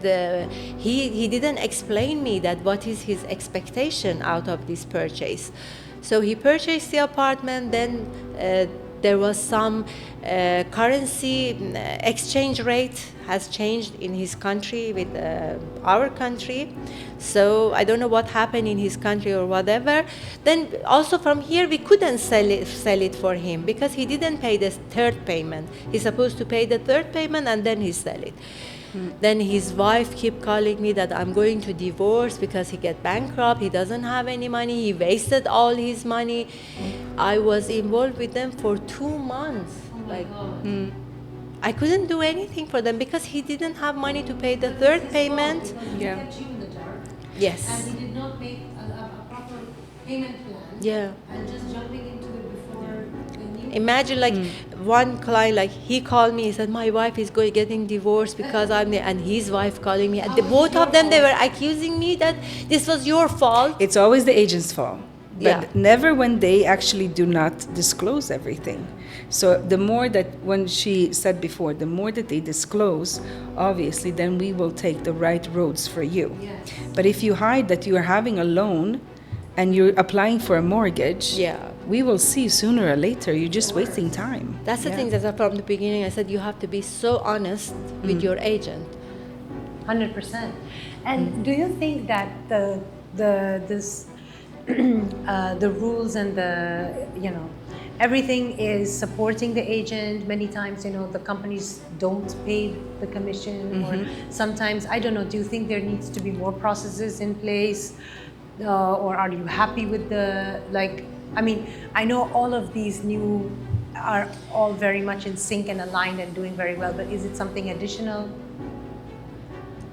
He didn't explain me that what is his expectation out of this purchase. So he purchased the apartment, then there was some currency exchange rate has changed in his country with our country. So I don't know what happened in his country or whatever. Then also from here we couldn't sell it for him because he didn't pay the third payment. He's supposed to pay the third payment and then he sell it. Then his wife kept calling me that I'm going to divorce because he get bankrupt, he doesn't have any money, he wasted all his money. I was involved with them for 2 months. I couldn't do anything for them because he didn't have money to pay the third payment. He kept you in the dark. Yes. And he did not make a proper payment plan. Yeah. And just jumping into it before they knew. Imagine one client, he called me, he said, my wife is getting divorced because I'm there, and his wife calling me. And both of them, they were accusing me that this was your fault. It's always the agent's fault. But Yeah. never when they actually do not disclose everything. So the more that, when she said before, the more that they disclose, obviously, then we will take the right roads for you. Yes. But if you hide that you are having a loan and you're applying for a mortgage, Yeah. we will see sooner or later. You're just wasting time. That's the Yeah. thing that from the beginning I said you have to be so honest with your agent. 100%. And do you think that the rules and everything is supporting the agent? Many times, the companies don't pay the commission, or sometimes, I don't know, do you think there needs to be more processes in place or are you happy with the, like, I mean, I know all of these new are all very much in sync and aligned and doing very well, but is it something additional?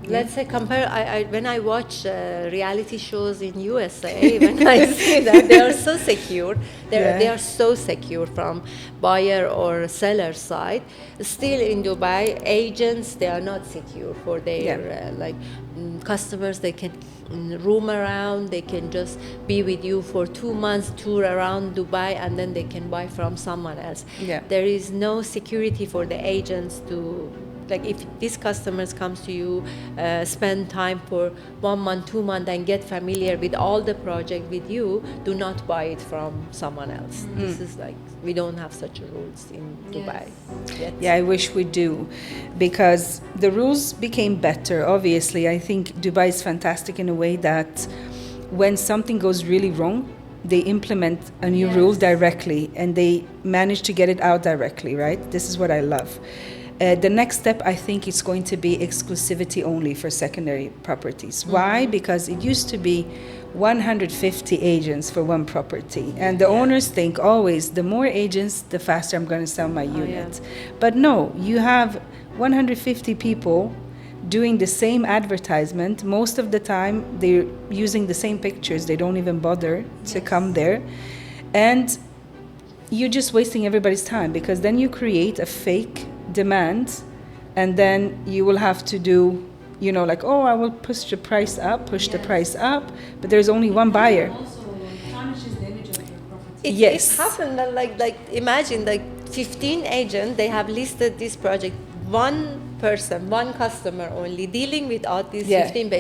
Let's say compare. When I watch reality shows in USA, when I see that they are so secure, they are so secure from buyer or seller side. Still in Dubai, agents, they are not secure for their customers. They can roam around. They can just be with you for 2 months, tour around Dubai, and then they can buy from someone else. Yeah. There is no security for the agents to. Like if these customers comes to you, spend time for 1 month, 2 months, and get familiar with all the project with you, do not buy it from someone else. This is like, we don't have such rules in Dubai yet. Yeah, I wish we do, because the rules became better. Obviously, I think Dubai is fantastic in a way that when something goes really wrong, they implement a new rule directly, and they manage to get it out directly, right? This is what I love. The next step, I think, is going to be exclusivity only for secondary properties. Why? Because it used to be 150 agents for one property. And the owners think always, the more agents, the faster I'm going to sell my unit. But no, you have 150 people doing the same advertisement. Most of the time, they're using the same pictures. They don't even bother to come there. And you're just wasting everybody's time, because then you create a fake demand, and then you will have to do, like, oh, I will push the price up, but there's only one buyer. Also tarnishes the image of your property. It happened that like imagine like 15 agents, they have listed this project, one person, one customer only dealing with all these 15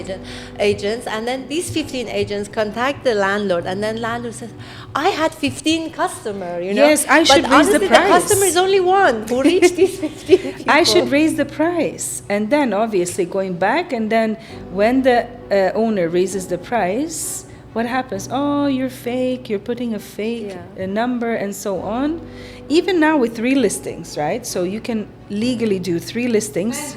agents, and then these 15 agents contact the landlord, and then landlord says, I had 15 customers, Yes, I should but raise the honestly, price. the customer is only one who reached these 15 people. I should raise the price. And then obviously going back, and then when the owner raises the price, what happens? Oh, you're fake, you're putting a fake number, and so on. Even now with 3 listings, right? So you can legally do 3 listings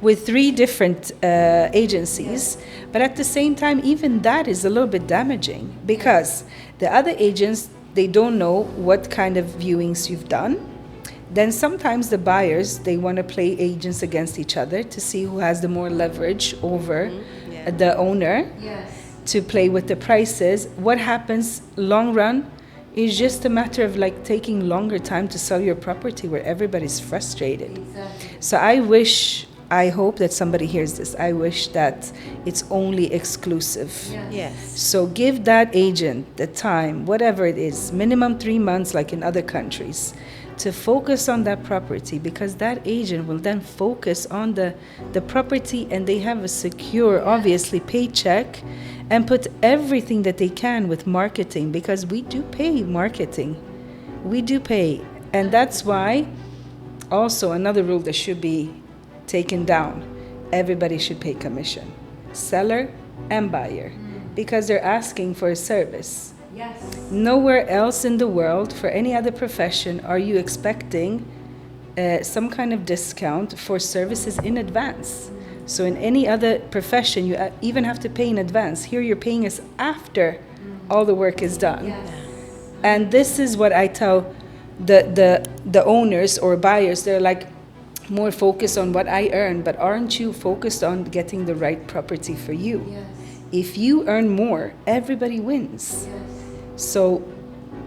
with 3 different agencies. But at the same time, even that is a little bit damaging, because the other agents, they don't know what kind of viewings you've done. Then sometimes the buyers, they want to play agents against each other to see who has the more leverage over the owner, to play with the prices. What happens long run is just a matter of like taking longer time to sell your property, where everybody's frustrated. Exactly. So I hope that somebody hears this. I wish that it's only exclusive. Yes. So give that agent the time, whatever it is, minimum 3 months like in other countries, to focus on that property, because that agent will then focus on the property, and they have a secure, obviously, paycheck, and put everything that they can with marketing, because we do pay marketing. We do pay. And that's why also another rule that should be taken down, everybody should pay commission, seller and buyer, because they're asking for a service. Yes. Nowhere else in the world, for any other profession, are you expecting some kind of discount for services in advance. So in any other profession, you even have to pay in advance. Here you're paying us after all the work is done. Yes. And this is what I tell the owners or buyers. They're like, more focused on what I earn, but aren't you focused on getting the right property for you? Yes. If you earn more, everybody wins. Yes. So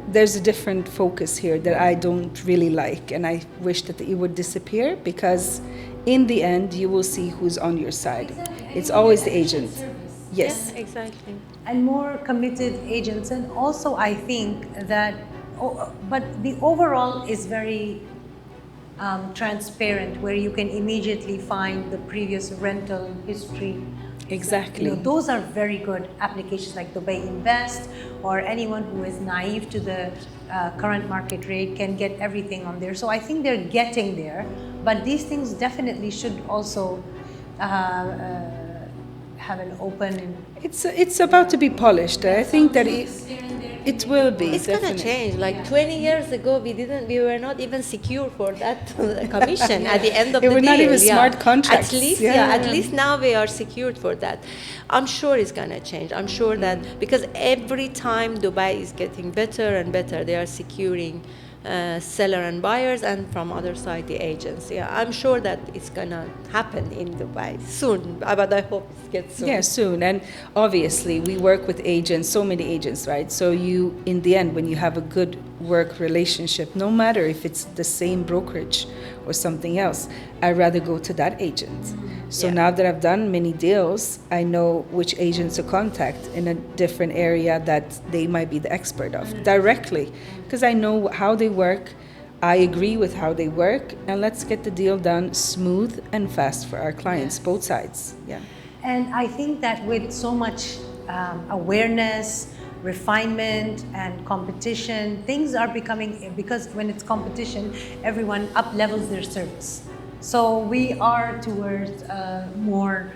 there's a different focus here that I don't really like, and I wish that it would disappear, because in the end you will see who's on your side. Exactly. It's always the agent. Service. Yes. Yeah, exactly. And more committed agents. And also I think that, but the overall is very transparent, where you can immediately find the previous rental history. Exactly. Those are very good applications, like Dubai Invest, or anyone who is naive to the current market rate can get everything on there. So I think they're getting there, but these things definitely should also have an open. It's about to be polished. I think that Here and there It will be. It's gonna definitely. change. Like 20 years ago, we were not even secure for that commission at the end of They the were deal. not even smart contracts. At least, at least now we are secured for that. I'm sure it's gonna change. I'm sure that because every time Dubai is getting better and better, they are securing seller and buyers, and from other side the agents. Yeah, I'm sure that it's gonna happen in Dubai soon. But I hope it gets soon. Yeah, soon. And obviously, we work with agents, so many agents, right? So you, in the end, when you have a good work relationship, no matter if it's the same brokerage or something else, I'd rather go to that agent. So now that I've done many deals, I know which agents to contact in a different area that they might be the expert of directly, because I know how they work. I agree with how they work, and let's get the deal done smooth and fast for our clients, both sides. Yeah. And I think that with so much awareness, refinement, and competition, things are becoming, because when it's competition, everyone up levels their service. So we are towards more,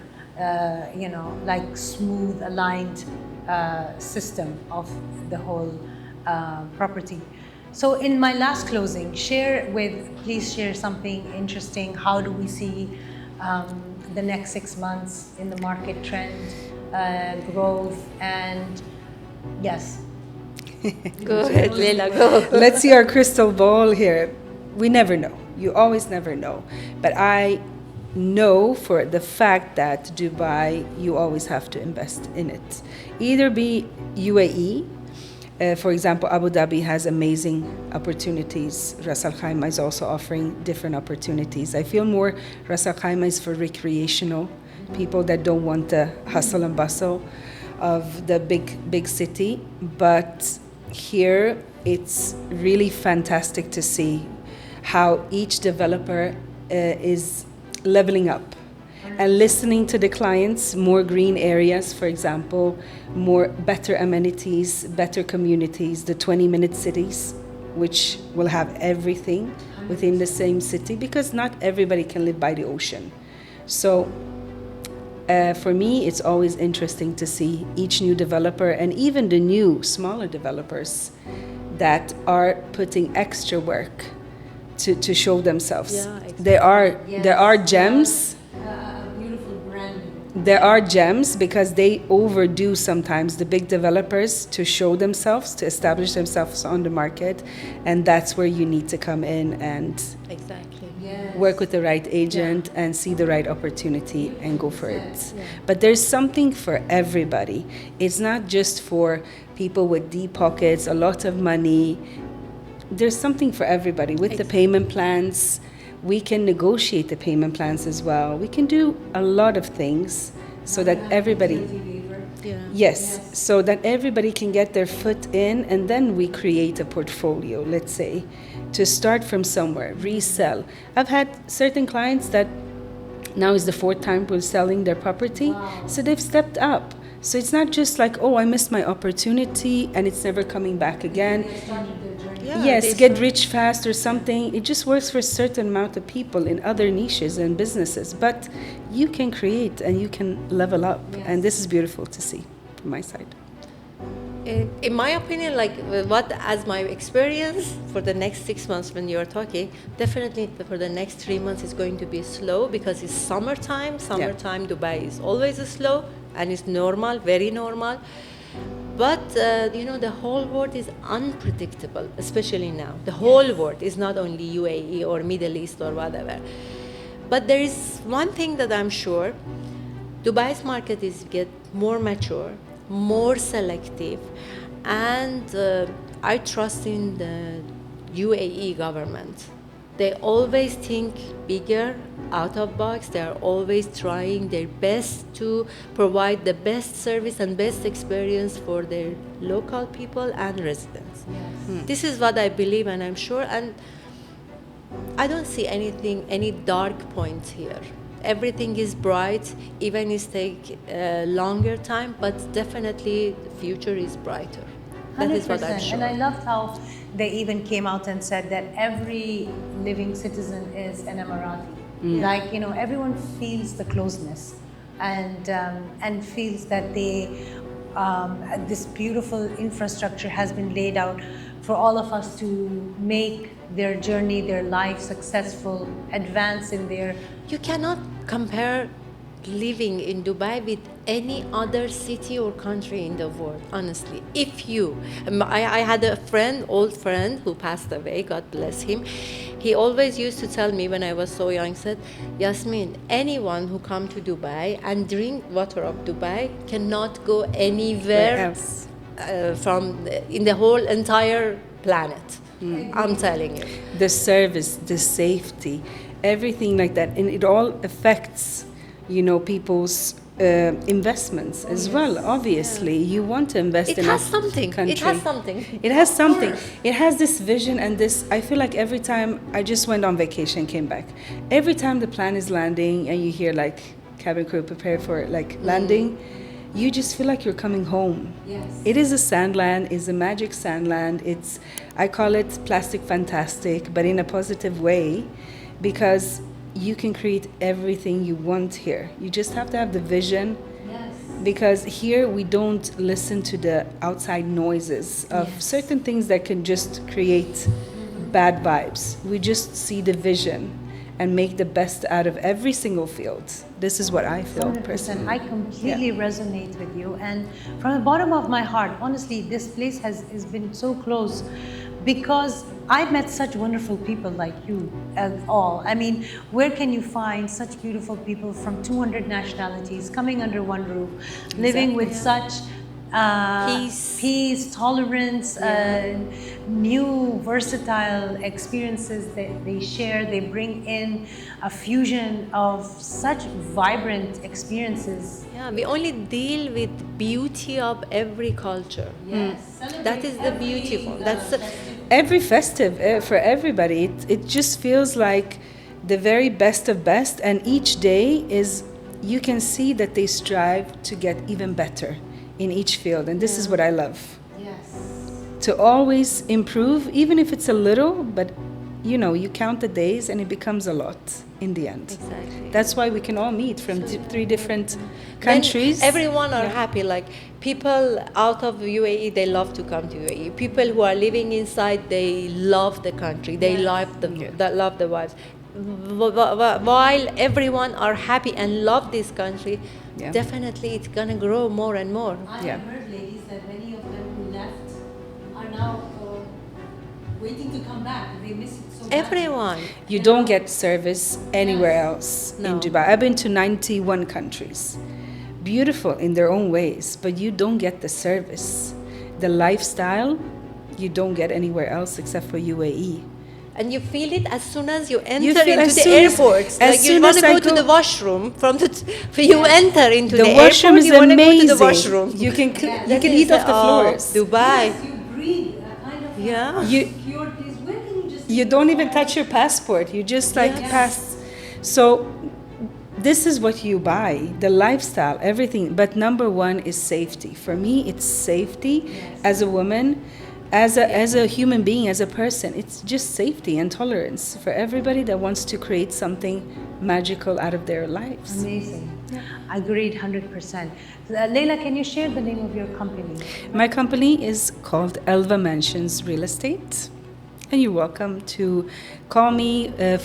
like smooth, aligned system of the whole property. So in my last closing, please share something interesting. How do we see the next 6 months in the market trend, growth, and yes. Go ahead, Leyla, go. Let's see our crystal ball here. We never know. You always never know. But I know for the fact that Dubai, you always have to invest in it. Either be UAE, for example, Abu Dhabi has amazing opportunities. Ras Al Khaimah is also offering different opportunities. I feel more Ras Al Khaimah is for recreational people that don't want the hustle and bustle of the big city. But here, it's really fantastic to see how each developer is leveling up and listening to the clients, more green areas, for example, better amenities, better communities, the 20-minute cities, which will have everything within the same city, because not everybody can live by the ocean. So for me, it's always interesting to see each new developer, and even the new, smaller developers that are putting extra work to show themselves. Yeah, exactly. There are gems. Beautiful branding. There are gems because they overdo sometimes, the big developers, to show themselves, to establish themselves on the market, and that's where you need to come in and Exactly. work with the right agent and see the right opportunity and go for it. But there's something for everybody. It's not just for people with deep pockets, a lot of money. There's something for everybody. With the payment plans, we can negotiate the payment plans as well. We can do a lot of things so that everybody... Yes, so that everybody can get their foot in, and then we create a portfolio, let's say, to start from somewhere, resell. I've had certain clients that now is the 4th time we're selling their property, so they've stepped up. So it's not just like, oh, I missed my opportunity and it's never coming back again. Yes, get rich fast or something. It just works for a certain amount of people in other niches and businesses. But you can create and you can level up. And this is beautiful to see from my side. In my opinion, as my experience for the next 6 months when you're talking, definitely for the next 3 months it's going to be slow because it's summertime. Summertime, Dubai is always slow and it's normal, very normal. But, the whole world is unpredictable, especially now. The whole world is not only UAE or Middle East or whatever. But there is one thing that I'm sure, Dubai's market is get more mature, more selective, and I trust in the UAE government. They always think bigger, out of box. They are always trying their best to provide the best service and best experience for their local people and residents. This is what I believe, and I'm sure, and I don't see any dark points here. Everything is bright, even if it take a longer time, but definitely the future is brighter. That is what I'm sure. And I loved how they even came out and said that every living citizen is an Emirati. Like, everyone feels the closeness and feels that they this beautiful infrastructure has been laid out for all of us to make their journey, their life successful, advance in their. You cannot compare living in Dubai with any other city or country in the world, honestly. I had a old friend who passed away, God bless him. He always used to tell me when I was so young, said, Yasmin, anyone who come to Dubai and drink water of Dubai cannot go anywhere else. In the whole entire planet. I'm telling you. The service, the safety, everything like that, and it all affects, people's investments as well. Obviously, you want to invest in a country. It has something. It has something. It has this vision and this. I feel like every time I just went on vacation, came back. Every time the plane is landing and you hear like cabin crew prepare for like landing, you just feel like you're coming home. Yes. It is a sandland. It's a magic sandland. I call it plastic fantastic, but in a positive way, because you can create everything you want here. You just have to have the vision. Yes. Because here we don't listen to the outside noises of certain things that can just create bad vibes. We just see the vision and make the best out of every single field. This is what I feel 100%. personally. I completely resonate with you, and from the bottom of my heart, honestly, this place has been so close because I've met such wonderful people like you all. I mean, where can you find such beautiful people from 200 nationalities coming under one roof, living with such peace, tolerance, new versatile experiences that they share. They bring in a fusion of such vibrant experiences. Yeah, we only deal with beauty of every culture. Yes. That is the beautiful. Every festive for everybody, it just feels like the very best of best, and each day is, you can see that they strive to get even better in each field, and this is what I love. Yes. To always improve, even if it's a little, but you count the days and it becomes a lot in the end. Exactly. That's why we can all meet from 3 different countries. Then everyone are happy. Like people out of UAE, they love to come to UAE. People who are living inside, they love the country. They love love the vibes. While everyone are happy and love this country, definitely it's gonna grow more and more. I have heard, ladies, that many of them who left are now waiting to come back. They miss it so much. Everyone. You don't get service anywhere else in Dubai. I've been to 91 countries. Beautiful in their own ways, but you don't get the service. The lifestyle, you don't get anywhere else except for UAE. And you feel it as soon as you enter feel into as the soon as- airports. as Like you soon want as to I go to go- the washroom you enter into the washroom airport. is You want to go to amazing. the washroom. You can That eat is, off the floors. Dubai. Yes, you breathe a kind of Yeah. secure place. Where can you just You don't even touch your passport. You just pass. So this is what you buy, the lifestyle, everything. But number one is safety. For me, it's safety as a woman, as a human being, as a person. It's just safety and tolerance for everybody that wants to create something magical out of their lives. Amazing. Agreed 100%. Leyla, can you share the name of your company? My company is called Elva Mansions Real Estate. And you're welcome to call me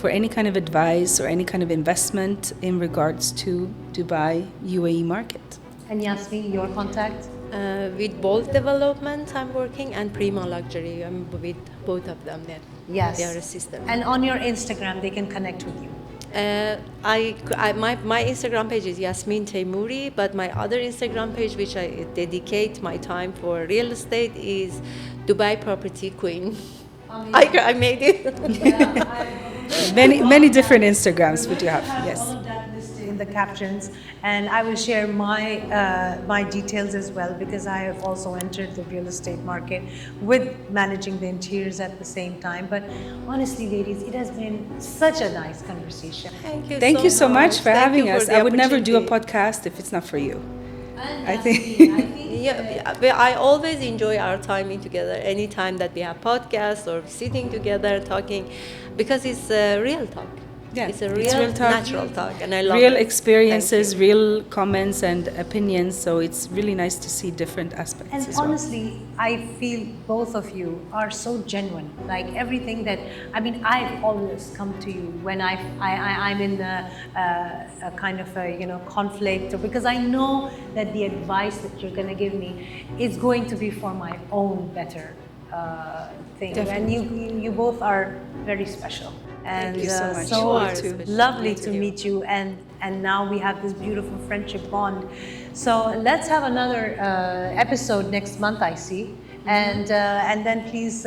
for any kind of advice or any kind of investment in regards to Dubai, UAE market. And Yasmin, your contact? With both development I'm working and Prima Luxury. I'm with both of them there. Yes. They are a sister. And on your Instagram, they can connect with you. My Instagram page is Yasmin Teimoori, but my other Instagram page, which I dedicate my time for real estate, is Dubai Property Queen. I made it. Many different Instagrams we do have. Yes. All of that listed in the captions, and I will share my details as well, because I have also entered the real estate market with managing the interiors at the same time. But honestly, ladies, it has been such a nice conversation. Thank you so much for Thank having you for us. the I would never do a opportunity. podcast if it's not for you. And I think- Yasmin, I think Yeah, I always enjoy our timing together. Anytime that we have podcasts or sitting together talking, because it's real talk. Yeah, It's a it's real, real talk. natural talk, and I love Real it. experiences, Thank you. real comments and opinions. So it's really nice to see different aspects And as well. honestly, I feel both of you are so genuine. Like everything that, I mean, I've always come to you when I'm in a kind of a, you know, conflict, or because I know that the advice that you're going to give me is going to be for my own better thing. Definitely. And you both are very special. And you so much. You so are it's special. lovely Thank to you. meet you, and now we have this beautiful friendship bond. So let's have another episode next month, I see, and then please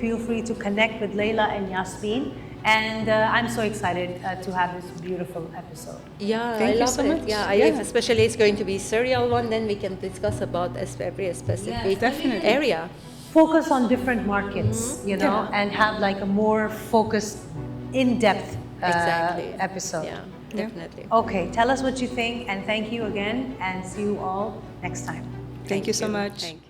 feel free to connect with Leyla and Yasmin. And I'm so excited to have this beautiful episode. Yeah, Thank I you love so it. much. Yeah, Yeah. if especially it's going to be serial one, then we can discuss about every specific definitely. area. Focus on different markets, you know, Yeah. and have like a more focused, in-depth Exactly. episode. Yeah, definitely. Okay, tell us what you think, and thank you again, and see you all next time. Thank you so much. Thank you.